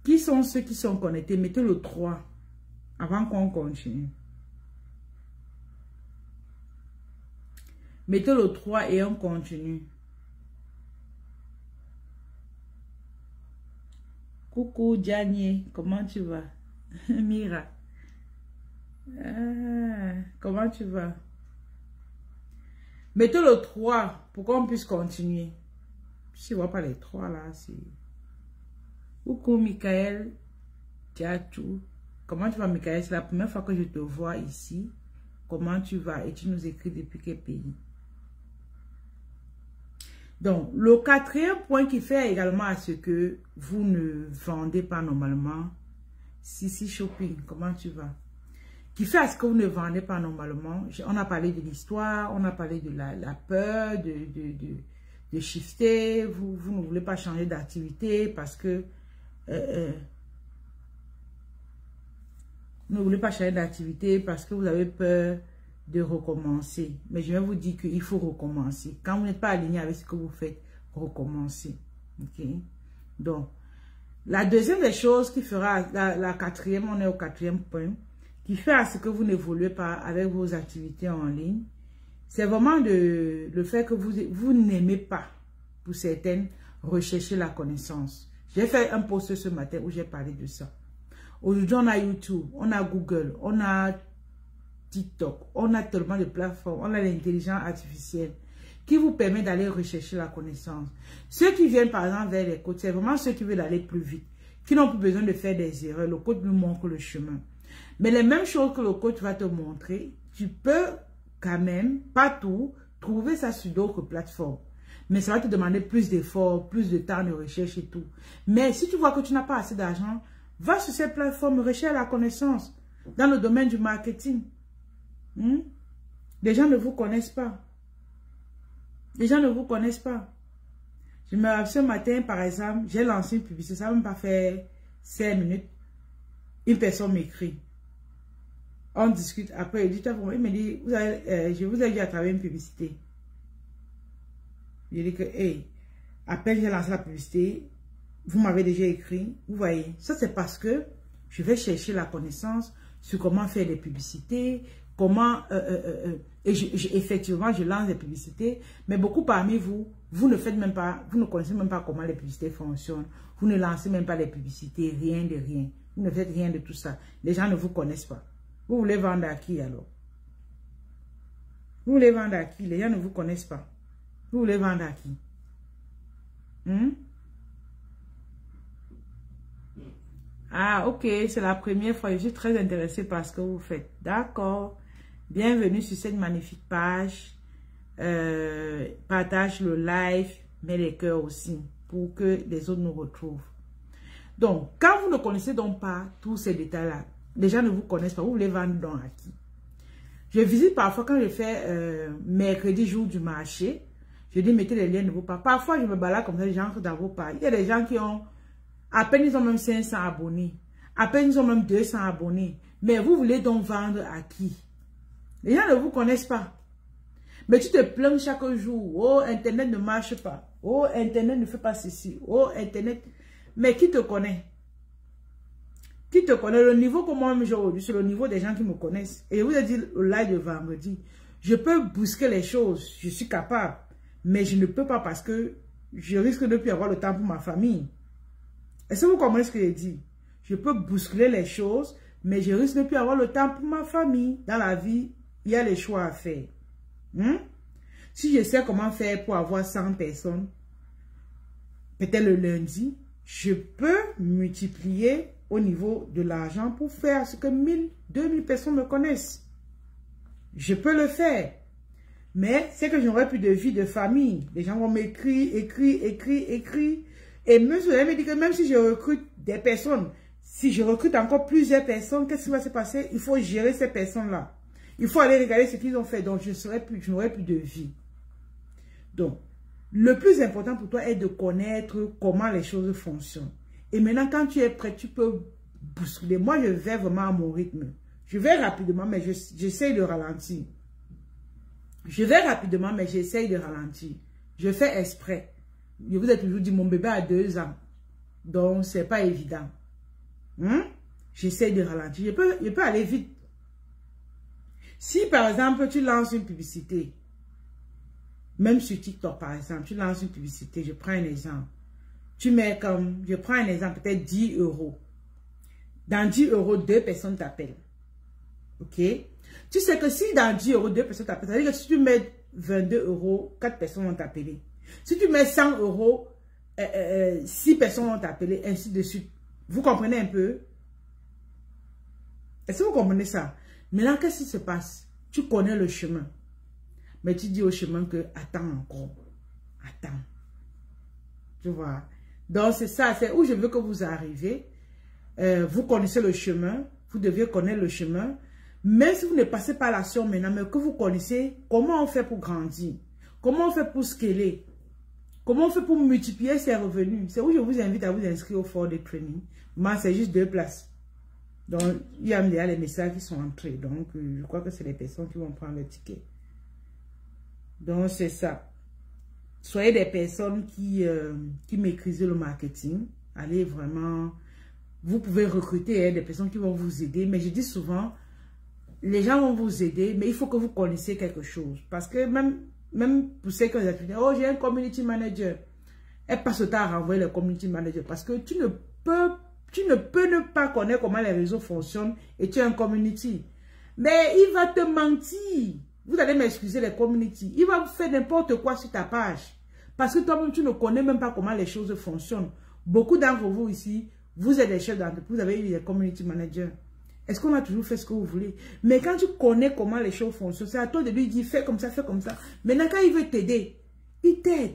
Qui sont ceux qui sont connectés? Mettez le 3 avant qu'on continue. Mettez le 3 et on continue. Coucou Diane, comment tu vas? Mira. Comment tu vas? Mettez le 3 pour qu'on puisse continuer. Je ne vois pas les 3 là. Coucou Michael. Tchatou. Comment tu vas Michael? C'est la première fois que je te vois ici. Comment tu vas? Et tu nous écris depuis quel pays? Donc, le 4e point qui fait également à ce que vous ne vendez pas normalement, Sissi Shopping, comment tu vas? Qui fait à ce que vous ne vendez pas normalement, on a parlé de l'histoire, on a parlé de la peur, de shifter, vous ne voulez pas changer d'activité parce que, vous ne voulez pas changer d'activité parce que vous avez peur de recommencer. Mais je vais vous dire qu'il faut recommencer. Quand vous n'êtes pas aligné avec ce que vous faites, recommencer. Ok? Donc, la deuxième des choses qui fera, la 4e, on est au 4e point, qui fait à ce que vous n'évoluez pas avec vos activités en ligne, c'est vraiment le fait que vous n'aimez pas, pour certaines, rechercher la connaissance. J'ai fait un post ce matin où j'ai parlé de ça. Aujourd'hui, on a YouTube, on a Google, on a TikTok, on a tellement de plateformes, on a l'intelligence artificielle qui vous permet d'aller rechercher la connaissance. Ceux qui viennent par exemple vers les coachs, c'est vraiment ceux qui veulent aller plus vite, qui n'ont plus besoin de faire des erreurs. Le coach nous montre le chemin. Mais les mêmes choses que le coach va te montrer, tu peux quand même, pas tout, trouver ça sur d'autres plateformes. Mais ça va te demander plus d'efforts, plus de temps de recherche et tout. Mais si tu vois que tu n'as pas assez d'argent, va sur ces plateformes, recherche la connaissance dans le domaine du marketing. Les gens ne vous connaissent pas. Les gens ne vous connaissent pas. Je me rappelle ce matin, par exemple, j'ai lancé une publicité, ça ne m'a pas fait 5 minutes. Une personne m'écrit. On discute. Après, il me dit, je vous ai dit à travers une publicité. Je dis que, hey, à peine j'ai lancé la publicité, vous m'avez déjà écrit. Vous voyez, ça c'est parce que je vais chercher la connaissance sur comment faire des publicités, comment, effectivement, je lance des publicités, mais beaucoup parmi vous, vous ne faites même pas, vous ne connaissez même pas comment les publicités fonctionnent. Vous ne lancez même pas les publicités, rien de rien. Vous ne faites rien de tout ça. Les gens ne vous connaissent pas. Vous voulez vendre à qui alors? Vous voulez vendre à qui? Les gens ne vous connaissent pas. Vous voulez vendre à qui? Ah, ok, c'est la première fois. Je suis très intéressée par ce que vous faites. D'accord. Bienvenue sur cette magnifique page. Partage le live, mets les cœurs aussi pour que les autres nous retrouvent. Donc, quand vous ne connaissez donc pas tous ces détails-là, les gens ne vous connaissent pas, vous voulez vendre donc à qui? Je visite parfois quand je fais mercredi jour du marché, je dis mettez les liens de vos pages. Parfois, je me balade comme ça, les gens entrent dans vos pages. Il y a des gens qui ont, à peine ils ont même 500 abonnés, à peine ils ont même 200 abonnés. Mais vous voulez donc vendre à qui? Les gens ne vous connaissent pas. Mais tu te plains chaque jour. Oh, Internet ne marche pas. Oh, Internet ne fait pas ceci. Oh, Internet. Mais qui te connaît? Qui te connaît? Le niveau que moi-même j'ai aujourd'hui, c'est le niveau des gens qui me connaissent. Et je vous ai dit au live de vendredi, je peux bousculer les choses. Je suis capable. Mais je ne peux pas parce que je risque de ne plus avoir le temps pour ma famille. Est-ce que vous comprenez ce que je dis? Je peux bousculer les choses, mais je risque de ne plus avoir le temps pour ma famille. Dans la vie, il y a les choix à faire. Si je sais comment faire pour avoir 100 personnes, peut-être le lundi, je peux multiplier au niveau de l'argent pour faire ce que 1000, 2000 personnes me connaissent. Je peux le faire. Mais c'est que je n'aurai plus de vie de famille. Les gens vont m'écrire, écrire. Et même, je me dis que même si je recrute des personnes, si je recrute encore plusieurs personnes, qu'est-ce qui va se passer? Il faut gérer ces personnes-là. Il faut aller regarder ce qu'ils ont fait. Donc, je n'aurai plus de vie. Donc, le plus important pour toi est de connaître comment les choses fonctionnent. Et maintenant, quand tu es prêt, tu peux bousculer. Moi, je vais vraiment à mon rythme. Je vais rapidement, mais j'essaye de ralentir. Je vais rapidement, mais j'essaye de ralentir. Je fais exprès. Je vous ai toujours dit, mon bébé a 2 ans. Donc, c'est pas évident. J'essaye de ralentir. Je peux aller vite. Si, par exemple, tu lances une publicité, même sur TikTok, par exemple, tu lances une publicité, je prends un exemple. Tu mets comme, je prends un exemple, peut-être 10 €. Dans 10 €, 2 personnes t'appellent. Ok? Tu sais que si dans 10 €, 2 personnes t'appellent, c'est-à-dire que si tu mets 22 €, 4 personnes vont t'appeler. Si tu mets 100 €, 6 personnes vont t'appeler, ainsi de suite. Vous comprenez un peu? Est-ce que vous comprenez ça? Maintenant, qu'est-ce qui se passe? Tu connais le chemin. Mais tu dis au chemin que attends encore. Attends. Tu vois? Donc, c'est ça. C'est où je veux que vous arrivez. Vous connaissez le chemin. Vous devez connaître le chemin. Même si vous ne passez pas l'action maintenant, mais que vous connaissez comment on fait pour grandir. Comment on fait pour scaler. Comment on fait pour multiplier ses revenus. C'est où je vous invite à vous inscrire au Fort de Training. Moi, c'est juste 2 places. Donc, il y a déjà les messages qui sont entrés. Donc, je crois que c'est les personnes qui vont prendre le ticket. Donc, c'est ça. Soyez des personnes qui maîtrisent le marketing. Allez vraiment... Vous pouvez recruter des personnes qui vont vous aider. Mais je dis souvent, les gens vont vous aider, mais il faut que vous connaissiez quelque chose. Parce que même pour ceux qui ont dit, oh, j'ai un community manager. Elle passe le temps à renvoyer le community manager. Parce que tu ne peux ne pas connaître comment les réseaux fonctionnent et tu es un community. Mais il va te mentir. Vous allez m'excuser les community. Il va faire n'importe quoi sur ta page. Parce que toi-même, tu ne connais même pas comment les choses fonctionnent. Beaucoup d'entre vous ici, vous êtes des chefs d'entreprise, vous avez eu des community managers. Est-ce qu'on a toujours fait ce que vous voulez? Mais quand tu connais comment les choses fonctionnent, c'est à toi de lui dire, fais comme ça, fais comme ça. Maintenant, quand il veut t'aider, il t'aide.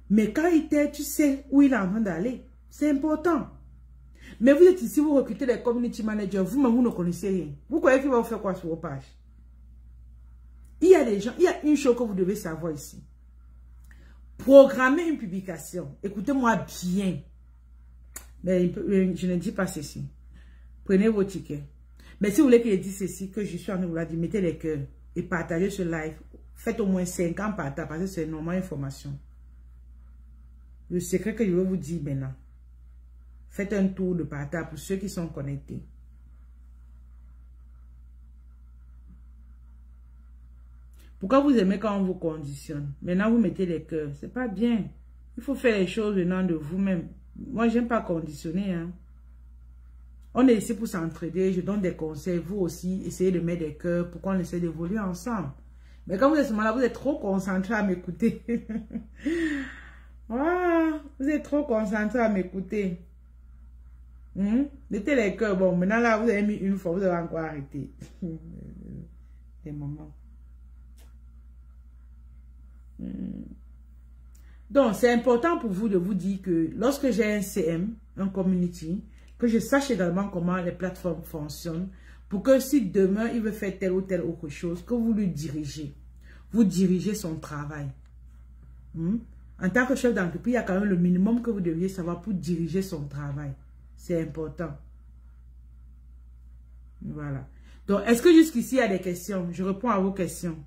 Mais quand il t'aide, tu sais où il est en train d'aller. C'est important. Mais vous êtes ici, vous recrutez des community managers, vous-même, vous ne connaissez rien. Vous croyez qu'il va vous faire quoi sur vos pages? Il y a des gens, il y a une chose que vous devez savoir ici. Programmer une publication. Écoutez-moi bien. Mais je ne dis pas ceci. Prenez vos tickets. Mais si vous voulez que je dise ceci, que je suis en train de vous la dire, mettez les cœurs et partagez ce live. Faites au moins 50 partages parce que c'est normal information. Le secret que je vais vous dire maintenant. Faites un tour de partage pour ceux qui sont connectés. Pourquoi vous aimez quand on vous conditionne? Maintenant, vous mettez les cœurs. C'est pas bien. Il faut faire les choses venant de vous-même. Moi, j'aime pas conditionner. Hein. On est ici pour s'entraider. Je donne des conseils. Vous aussi, essayez de mettre des cœurs pour qu'on essaie d'évoluer ensemble. Mais quand vous êtes là, vous êtes trop concentré à m'écouter. Ah, vous êtes trop concentré à m'écouter. Mettez les cœurs. Bon, maintenant là, vous avez mis une fois. Vous avez encore arrêté. Des moments. Donc, c'est important pour vous de vous dire que lorsque j'ai un CM, un community, que je sache également comment les plateformes fonctionnent, pour que si demain, il veut faire telle ou telle autre chose, que vous lui dirigez. Vous dirigez son travail. En tant que chef d'entreprise, il y a quand même le minimum que vous devriez savoir pour diriger son travail. C'est important. Voilà. Donc, est-ce que jusqu'ici, il y a des questions? Je réponds à vos questions.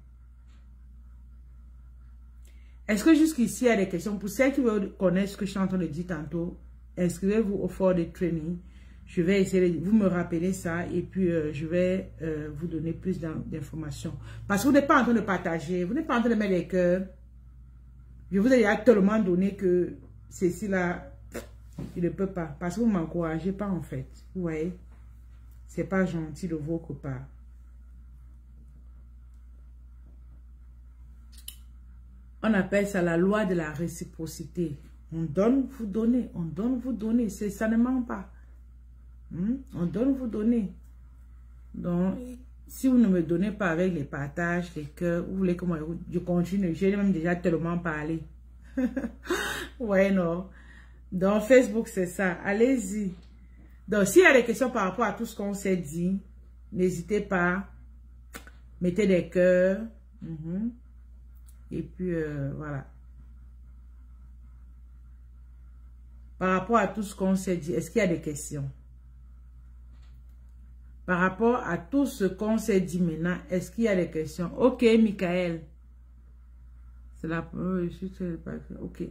Est-ce que jusqu'ici, il y a des questions? Pour celles qui veulent connaître ce que je suis en train de dire tantôt, inscrivez-vous au fort de training. Je vais essayer de vous me rappeler ça et puis je vais vous donner plus d'informations. Parce que vous n'êtes pas en train de partager, vous n'êtes pas en train de mettre les cœurs. Je vous ai déjà tellement donné que ceci-là, il ne peut pas. Parce que vous ne m'encouragez pas en fait. Vous voyez? C'est pas gentil de votre part. On appelle ça la loi de la réciprocité. On donne, vous donnez. On donne, vous donnez. Ça ne ment pas. On donne, vous donnez. Donc, si vous ne me donnez pas avec les partages, les cœurs, vous voulez que moi, je continue. J'ai même déjà tellement parlé. Ouais, non. Donc, Facebook, c'est ça. Allez-y. Donc, s'il y a des questions par rapport à tout ce qu'on s'est dit, n'hésitez pas. Mettez des cœurs. Et puis, voilà. Par rapport à tout ce qu'on s'est dit, est-ce qu'il y a des questions? Par rapport à tout ce qu'on s'est dit maintenant, est-ce qu'il y a des questions? Ok, Michael. C'est la première. Ok.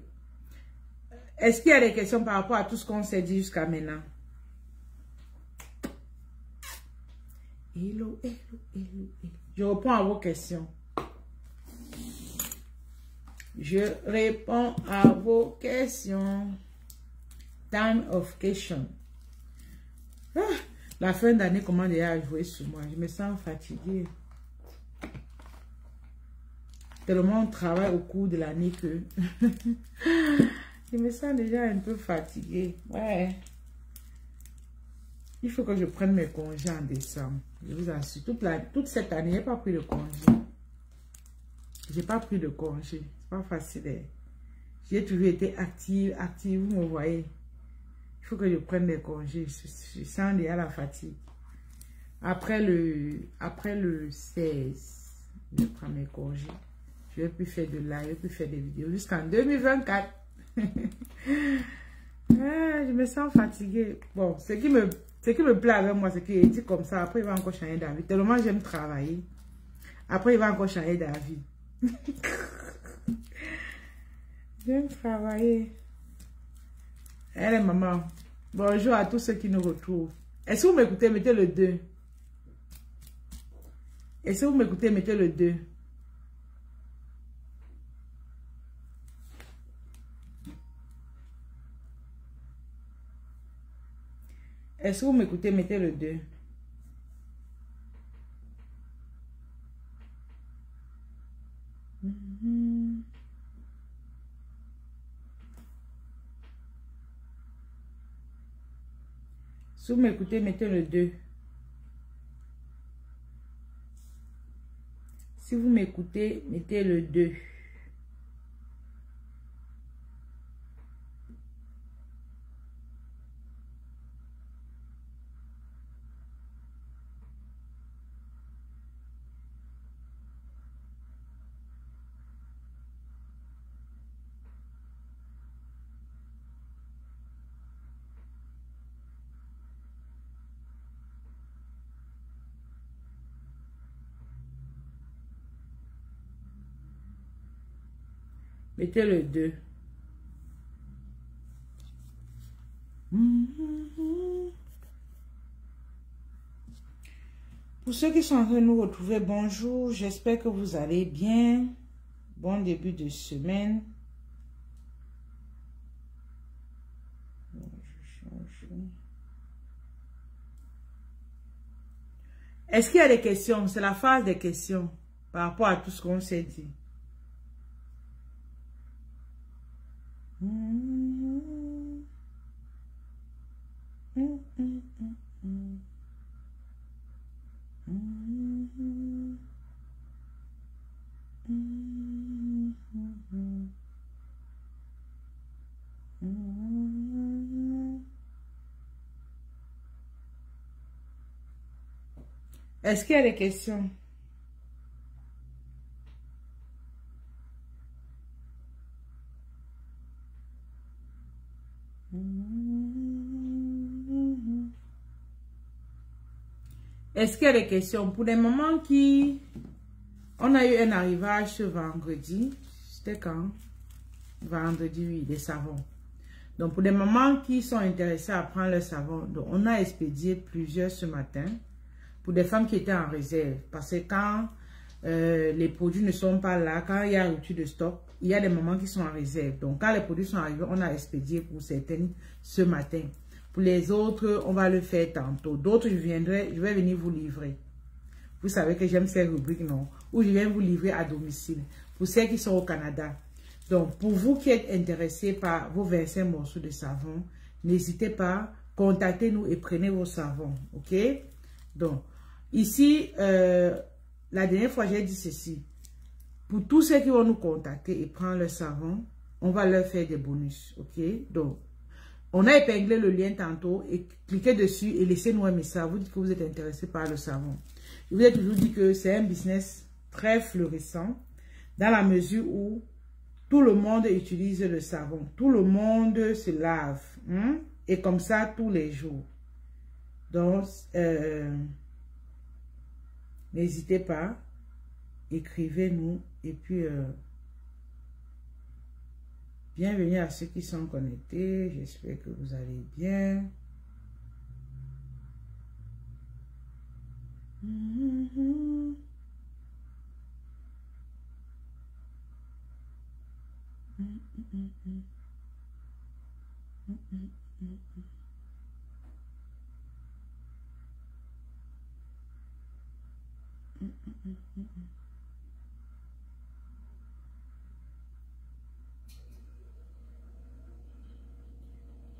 Est-ce qu'il y a des questions par rapport à tout ce qu'on s'est dit jusqu'à maintenant? Hello, hello, hello, hello. Je réponds à vos questions. Je réponds à vos questions. Time of question. Ah, la fin d'année commence déjà à jouer sur moi. Je me sens fatiguée. Tellement on travaille au cours de l'année que je me sens déjà un peu fatiguée. Ouais. Il faut que je prenne mes congés en décembre. Je vous assure. Toute cette année, je n'ai pas pris de congé. J'ai pas pris de congé. C'est pas facile. J'ai toujours été active. Vous me voyez. Il faut que je prenne des congés. Je sens déjà la fatigue. Après le 16, je prends mes congés. Je ne vais plus faire de live, je ne vais plus faire des vidéos jusqu'en 2024. Je me sens fatiguée. Bon, ce qui me plaît avec moi, c'est qu'il dit comme ça. Après, il va encore changer d'avis. Tellement j'aime travailler. Après, il va encore changer d'avis. J'aime travailler. Allez, maman. Bonjour à tous ceux qui nous retrouvent. Est-ce que vous m'écoutez? Mettez le 2. Est-ce que vous m'écoutez? Mettez le 2. Est-ce que vous m'écoutez? Mettez le 2. Si vous m'écoutez, mettez le 2. Si vous m'écoutez, mettez le 2. Mettez le 2. Pour ceux qui sont en train de nous retrouver, bonjour. J'espère que vous allez bien. Bon début de semaine. Est-ce qu'il y a des questions? C'est la phase des questions par rapport à tout ce qu'on s'est dit. Est-ce qu'il y a des questions? Est-ce qu'il y a des questions? Pour les mamans qui... On a eu un arrivage ce vendredi. C'était quand? Vendredi, oui, des savons. Donc, pour les mamans qui sont intéressées à prendre le savon, donc on a expédié plusieurs ce matin. Pour des femmes qui étaient en réserve. Parce que quand les produits ne sont pas là, quand il y a rupture de stock, il y a des moments qui sont en réserve. Donc, quand les produits sont arrivés, on a expédié pour certaines ce matin. Pour les autres, on va le faire tantôt. D'autres, je vais venir vous livrer. Vous savez que j'aime ces rubriques, non? Ou je viens vous livrer à domicile. Pour ceux qui sont au Canada. Donc, pour vous qui êtes intéressés par vos 25 morceaux de savon, n'hésitez pas, contactez-nous et prenez vos savons. OK? Donc, ici, la dernière fois, j'ai dit ceci. Pour tous ceux qui vont nous contacter et prendre le savon, on va leur faire des bonus. OK? Donc, on a épinglé le lien tantôt et cliquez dessus et laissez-nous un message. Vous dites que vous êtes intéressé par le savon. Je vous ai toujours dit que c'est un business très florissant dans la mesure où tout le monde utilise le savon. Tout le monde se lave. Et comme ça, tous les jours. Donc, n'hésitez pas. Écrivez-nous. Et puis, bienvenue à ceux qui sont connectés. J'espère que vous allez bien.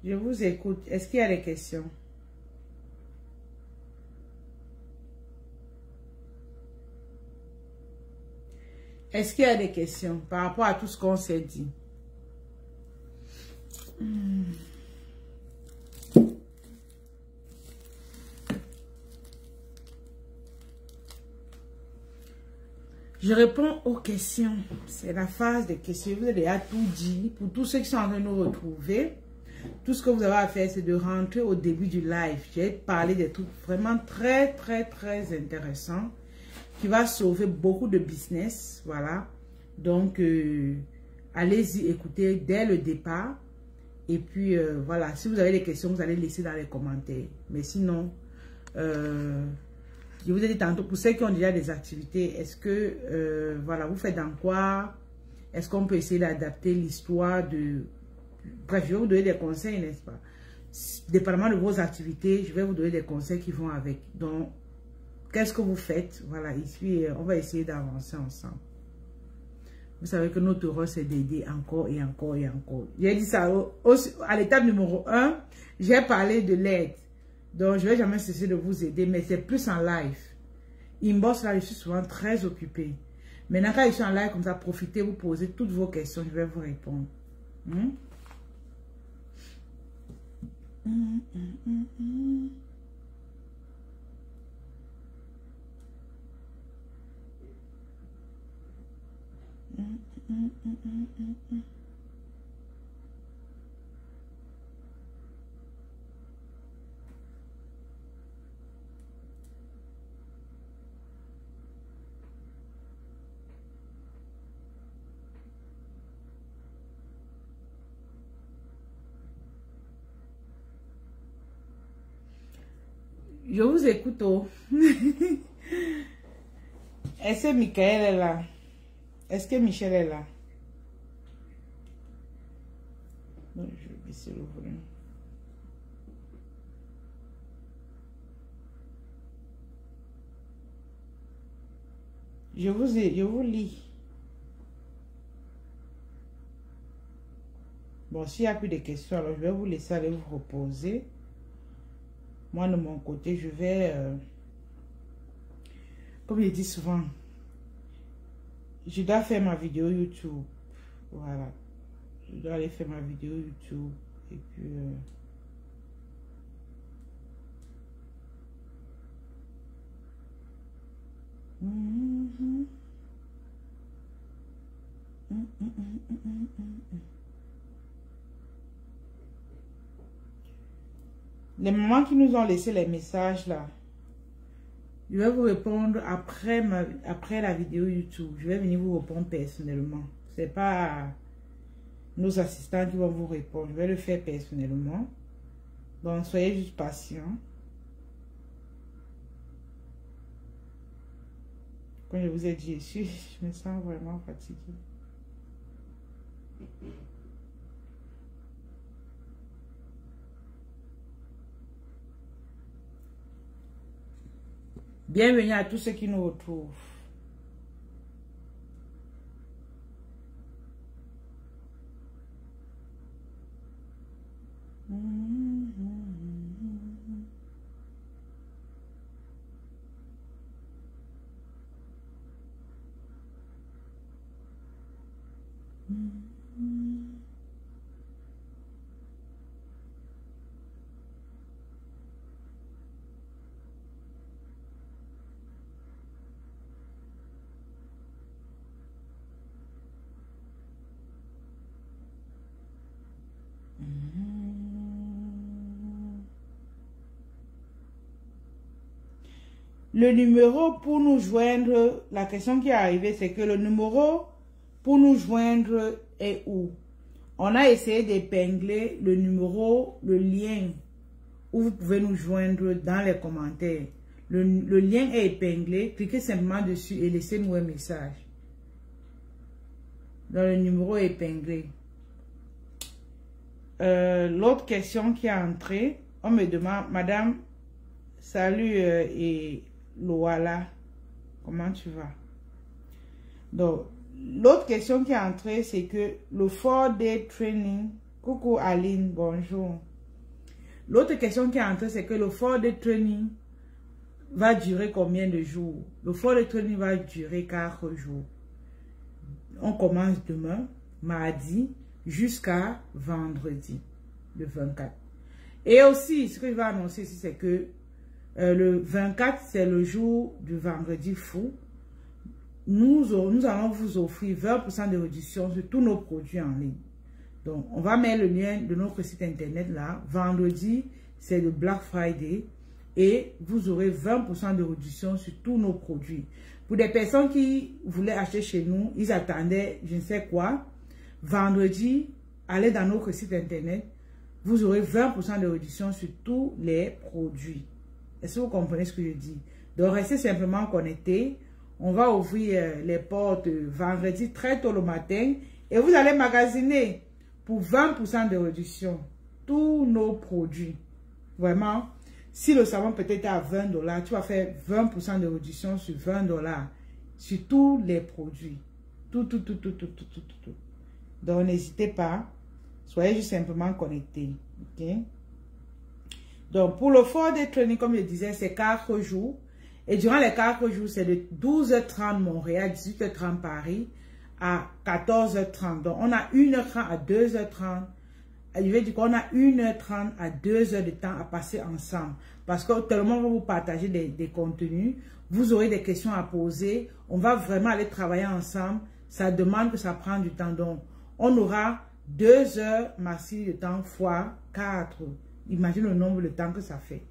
Je vous écoute. Est-ce qu'il y a des questions? Est-ce qu'il y a des questions par rapport à tout ce qu'on s'est dit? Je réponds aux questions. C'est la phase des questions. Vous avez déjà tout dit. Pour tous ceux qui sont en train de nous retrouver, tout ce que vous avez à faire, c'est de rentrer au début du live. J'ai parlé des trucs vraiment très, très, très intéressants qui va sauver beaucoup de business. Voilà. Donc, allez-y écouter dès le départ. Et puis, voilà. Si vous avez des questions, vous allez laisser dans les commentaires. Mais sinon, je vous ai dit tantôt, pour ceux qui ont déjà des activités, est-ce que, voilà, vous faites dans quoi? Est-ce qu'on peut essayer d'adapter l'histoire de... Bref, je vais vous donner des conseils, n'est-ce pas? Dépendamment de vos activités, je vais vous donner des conseils qui vont avec. Donc, qu'est-ce que vous faites? Voilà, ici, on va essayer d'avancer ensemble. Vous savez que notre rôle, c'est d'aider encore et encore et encore. J'ai dit ça à l'étape numéro 1, j'ai parlé de l'aide. Donc, je ne vais jamais cesser de vous aider, mais c'est plus en live. Inbox, là, je suis souvent très occupée. Maintenant, quand je suis en live, comme ça, profitez, vous posez toutes vos questions, je vais vous répondre. Je vous écoute. Oh. Est-ce que Michael est là? Est-ce que Michel est là? Non, je vais baisser le volume. Je vous lis. Bon, s'il n'y a plus de questions, alors je vais vous laisser aller vous reposer. Moi, de mon côté, je vais, comme je dis souvent, je dois faire ma vidéo YouTube. Voilà. Je dois aller faire ma vidéo YouTube. Et puis... Les mamans qui nous ont laissé les messages là, je vais vous répondre après la vidéo YouTube. Je vais venir vous répondre personnellement. Ce n'est pas nos assistants qui vont vous répondre. Je vais le faire personnellement. Donc, soyez juste patients. Comme je vous ai dit, je me sens vraiment fatiguée. Bienvenue à tous ceux qui nous retrouvent. Le numéro pour nous joindre, la question qui est arrivée, c'est que le numéro pour nous joindre est où? On a essayé d'épingler le numéro, le lien où vous pouvez nous joindre dans les commentaires. Le lien est épinglé, cliquez simplement dessus et laissez-nous un message. Donc le numéro est épinglé. L'autre question qui est entrée, on me demande, Madame, salut et Loala, comment tu vas? Donc, l'autre question qui est entrée, c'est que le 4-day training, coucou Aline, bonjour. L'autre question qui est entrée, c'est que le 4-day training va durer combien de jours? Le 4-day training va durer 4 jours. On commence demain, mardi, jusqu'à vendredi, le 24. Et aussi, ce que je vais annoncer ici, c'est que le 24, c'est le jour du vendredi fou. Nous allons vous offrir 20% de réduction sur tous nos produits en ligne. Donc, on va mettre le lien de notre site internet là. Vendredi, c'est le Black Friday. Et vous aurez 20% de réduction sur tous nos produits. Pour des personnes qui voulaient acheter chez nous, ils attendaient je ne sais quoi. Vendredi, allez dans notre site internet. Vous aurez 20% de réduction sur tous les produits. Est-ce que vous comprenez ce que je dis? Donc, restez simplement connectés. On va ouvrir les portes vendredi très tôt le matin. Et vous allez magasiner pour 20% de réduction tous nos produits. Vraiment, si le savon peut-être à 20 $, tu vas faire 20% de réduction sur 20 $ sur tous les produits. Tout. Donc, n'hésitez pas. Soyez juste simplement connectés. Ok? Donc, pour le 4-day training, comme je disais, c'est 4 jours. Et durant les 4 jours, c'est de 12h30 Montréal, 18h30 Paris, à 14h30. Donc, on a 1h30 à 2h30. Je vais dire qu'on a 1h30 à 2 heures de temps à passer ensemble. Parce que tellement on va vous partager des contenus, vous aurez des questions à poser. On va vraiment aller travailler ensemble. Ça demande que ça prend du temps. Donc, on aura 2 heures maxi de temps fois 4. Imaginez le nombre de temps que ça fait.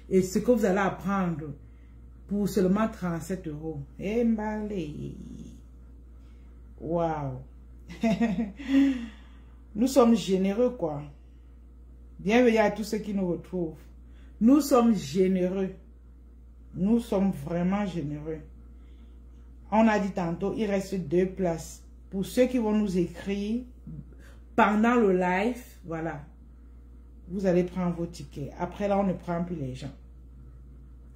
Et ce que vous allez apprendre pour seulement 37 €. Eh, mballé. Waouh. Nous sommes généreux, quoi. Bienvenue à tous ceux qui nous retrouvent. Nous sommes généreux. Nous sommes vraiment généreux. On a dit tantôt, il reste 2 places. Pour ceux qui vont nous écrire pendant le live, voilà. Vous allez prendre vos tickets. Après là, on ne prend plus les gens.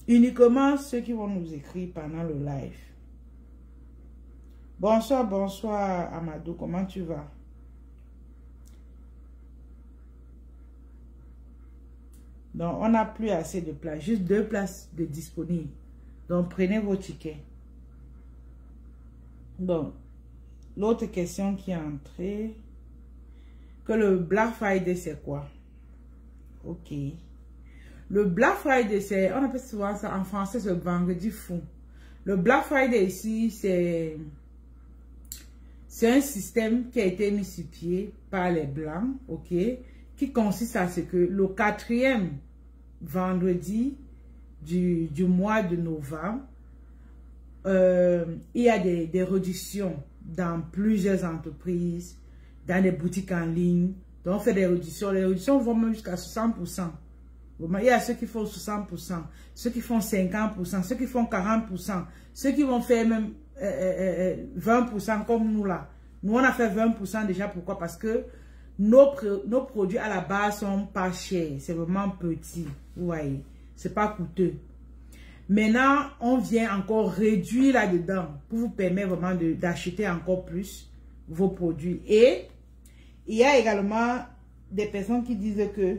Uniquement ceux qui vont nous écrire pendant le live. Bonsoir, bonsoir Amadou, comment tu vas? Donc, on n'a plus assez de places, juste 2 places de disponibles. Donc, prenez vos tickets. Donc, l'autre question qui est entrée, que le Black Friday, c'est quoi? Ok. Le Black Friday, c'est, on appelle souvent ça en français, c'est vendredi fou. Le Black Friday ici, c'est un système qui a été mis sur pied par les Blancs, ok, qui consiste à ce que le 4e vendredi du mois de novembre, il y a des réductions dans plusieurs entreprises, dans des boutiques en ligne. Donc, on fait des réductions. Les réductions vont même jusqu'à 60%. Il y a ceux qui font 60%, ceux qui font 50%, ceux qui font 40%, ceux qui vont faire même 20% comme nous là. Nous, on a fait 20% déjà. Pourquoi? Parce que nos produits à la base sont pas chers. C'est vraiment petit. Vous voyez. C'est pas coûteux. Maintenant, on vient encore réduire là-dedans pour vous permettre vraiment d'acheter encore plus vos produits. Et il y a également des personnes qui disent que,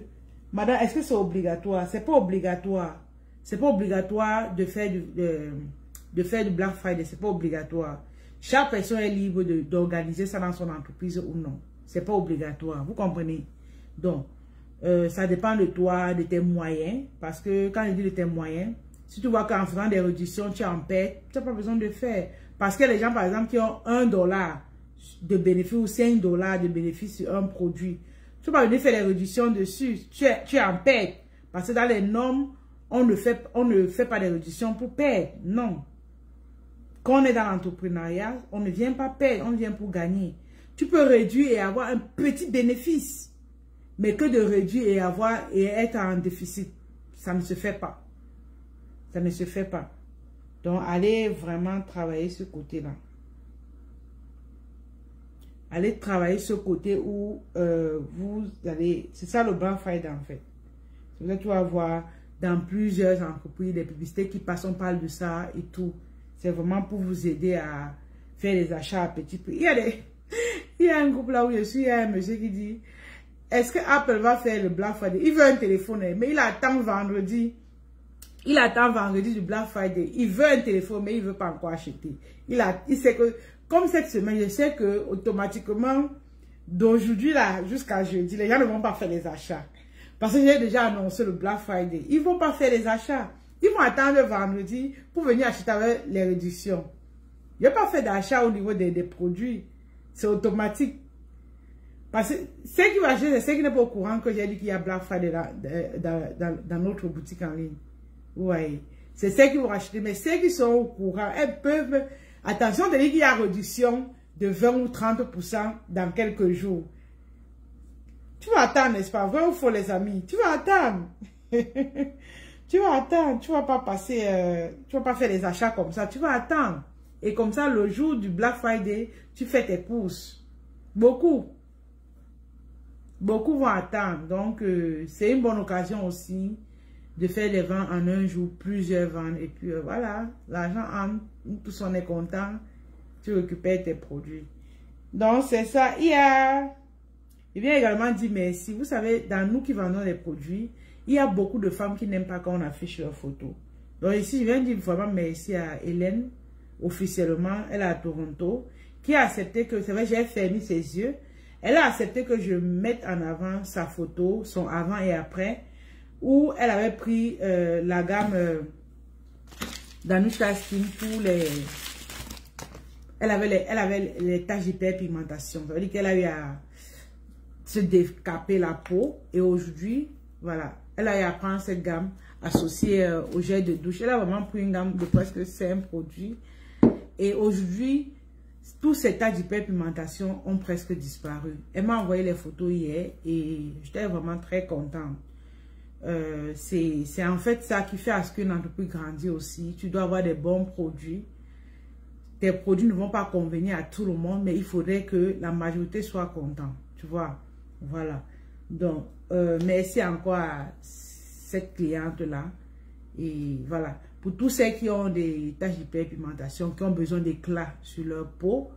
madame, est-ce que c'est obligatoire? C'est pas obligatoire. C'est pas obligatoire de faire du Black Friday. C'est pas obligatoire. Chaque personne est libre d'organiser ça dans son entreprise ou non. C'est pas obligatoire. Vous comprenez? Donc, ça dépend de toi, de tes moyens. Parce que quand je dis de tes moyens, si tu vois qu'en faisant des réductions, tu en perds, tu n'as pas besoin de faire. Parce que les gens, par exemple, qui ont $1 de bénéfice ou $5 de bénéfice sur un produit, tu ne peux pas venir faire des réductions dessus. Tu en perds. Parce que dans les normes, on ne fait pas des réductions pour perdre. Non. Quand on est dans l'entrepreneuriat, on ne vient pas perdre, on vient pour gagner. Tu peux réduire et avoir un petit bénéfice. Mais que de réduire et être en déficit, ça ne se fait pas. Ça ne se fait pas. Donc, allez vraiment travailler ce côté-là. Allez travailler ce côté où vous allez... C'est ça le Black Friday en fait. C'est ça que tu vas voir dans plusieurs entreprises, des publicités qui passent, on parle de ça et tout. C'est vraiment pour vous aider à faire des achats à petit prix. Il y a un groupe là où je suis, il y a un monsieur qui dit, est-ce que Apple va faire le Black Friday? Il veut un téléphone, mais il attend vendredi. Il attend vendredi du Black Friday. Il veut un téléphone, mais il ne veut pas encore acheter. Il sait que, comme cette semaine, je sais que automatiquement, d'aujourd'hui là jusqu'à jeudi, les gens ne vont pas faire les achats. Parce que j'ai déjà annoncé le Black Friday. Ils ne vont pas faire les achats. Ils vont attendre vendredi pour venir acheter avec les réductions. Il n'y a pas fait d'achat au niveau des produits. C'est automatique. Parce que ceux qui vont acheter, c'est ceux qui n'est pas au courant que j'ai dit qu'il y a Black Friday dans notre boutique en ligne. Vous voyez. C'est ceux qui vont acheter. Mais ceux qui sont au courant, elles peuvent... Attention, de dire qu'il y a réduction de 20 ou 30% dans quelques jours. Tu vas attendre, n'est-ce pas? Vrai ou faux, les amis? Tu vas attendre. Tu vas attendre. Tu vas pas passer... tu vas pas faire les achats comme ça. Tu vas attendre. Et comme ça, le jour du Black Friday, tu fais tes courses. Beaucoup vont attendre. Donc, c'est une bonne occasion aussi de faire les ventes en un jour, plusieurs ventes. Et puis, voilà, l'argent entre, tout on est content, tu récupères tes produits. Donc, c'est ça. Il vient également dire merci. Vous savez, dans nous qui vendons les produits, il y a beaucoup de femmes qui n'aiment pas quand on affiche leurs photos. Donc, ici, je viens de dire vraiment merci à Hélène, officiellement, elle est à Toronto, qui a accepté que, c'est vrai, j'ai fermé ses yeux. Elle a accepté que je mette en avant sa photo, son avant et après, où elle avait pris la gamme d'Anushka Skin pour les... Elle avait les taches d'hyperpigmentation. Ça veut dire qu'elle a eu à se décaper la peau. Et aujourd'hui, voilà, elle a eu à prendre cette gamme associée au gel de douche. Elle a vraiment pris une gamme de presque 5 produits. Et aujourd'hui, tous ces taches d'hyperpigmentation ont presque disparu. Elle m'a envoyé les photos hier et j'étais vraiment très contente. c'est en fait ça qui fait à ce qu'une entreprise grandit aussi. Tu dois avoir des bons produits. Tes produits ne vont pas convenir à tout le monde, mais il faudrait que la majorité soit contente. Tu vois, voilà. Donc, merci encore à cette cliente-là. Et voilà. Pour tous ceux qui ont des taches d'hyperpigmentation, qui ont besoin d'éclat sur leur peau,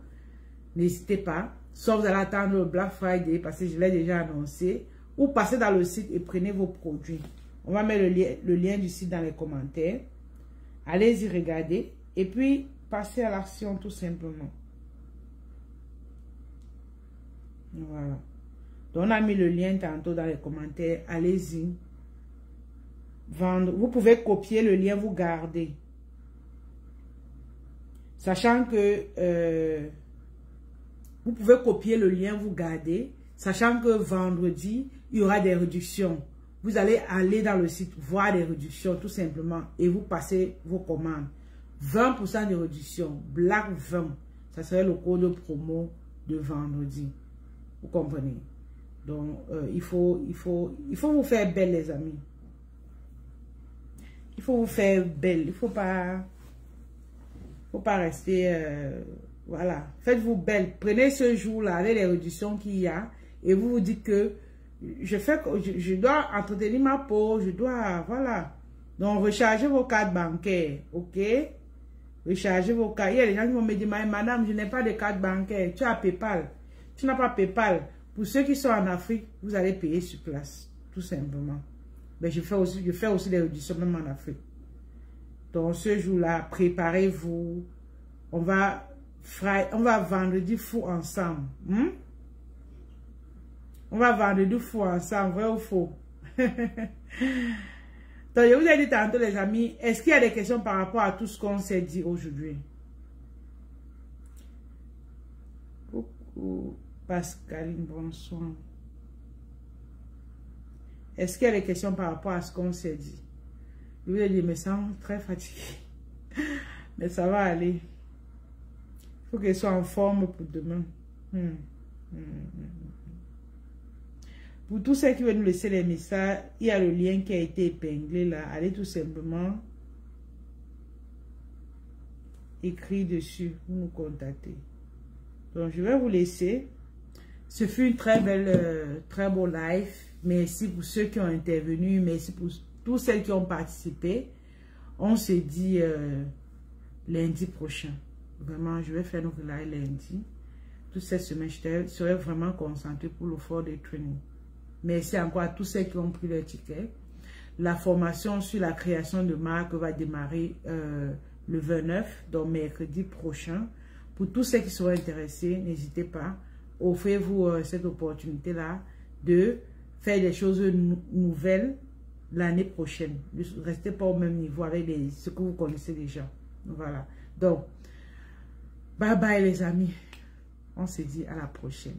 n'hésitez pas. Sauf vous allez attendre le Black Friday, parce que je l'ai déjà annoncé. Ou passez dans le site et prenez vos produits. On va mettre le lien du site dans les commentaires. Allez-y regarder. Et puis, passez à l'action tout simplement. Voilà. Donc, on a mis le lien tantôt dans les commentaires. Allez-y. Vendre. Vous pouvez copier le lien, vous gardez. Sachant que vous pouvez copier le lien, vous gardez. Sachant que vendredi, il y aura des réductions. Vous allez aller dans le site, voir des réductions tout simplement. Et vous passez vos commandes. 20% de réduction. Black 20. Ça serait le code promo de vendredi. Vous comprenez? Donc, il faut vous faire belle, les amis. Il faut vous faire belle. Il ne faut pas rester... voilà. Faites-vous belle. Prenez ce jour-là avec les réductions qu'il y a. Et vous vous dites que je dois entretenir ma peau. Je dois... Voilà. Donc, rechargez vos cartes bancaires. OK? Rechargez vos cartes. Il y a des gens qui vont me dire, madame, je n'ai pas de carte bancaire. Tu as PayPal. Tu n'as pas PayPal. Pour ceux qui sont en Afrique, vous allez payer sur place. Tout simplement. Mais je fais aussi des réductions même en Afrique. Donc, ce jour-là, préparez-vous. On va vendredi fou ensemble. On va vendredi fou ensemble, vrai ou faux? Donc, je vous ai dit tantôt, les amis, est-ce qu'il y a des questions par rapport à tout ce qu'on s'est dit aujourd'hui? Coucou, Pascaline, bonsoir. Est-ce qu'il y a des questions par rapport à ce qu'on s'est dit? Je vous ai dit, mais ça très fatigué. Mais ça va aller. Il faut qu'elle soit en forme pour demain. Pour tous ceux qui veulent nous laisser les messages, il y a le lien qui a été épinglé là. Allez tout simplement écrire dessus. Vous nous contactez. Donc, je vais vous laisser. Ce fut une très belle, très beau live. Merci pour ceux qui ont intervenu. Merci pour tous celles qui ont participé. On se dit lundi prochain. Vraiment, je vais faire notre live lundi. Toute cette semaine, je serai vraiment concentrée pour le fort des training. Merci encore à tous ceux qui ont pris leur ticket. La formation sur la création de marque va démarrer le 29, donc mercredi prochain. Pour tous ceux qui sont intéressés, n'hésitez pas. Offrez-vous cette opportunité-là de faire des choses nouvelles l'année prochaine. Ne restez pas au même niveau avec ce que vous connaissez déjà. Voilà. Donc, bye bye les amis. On se dit à la prochaine.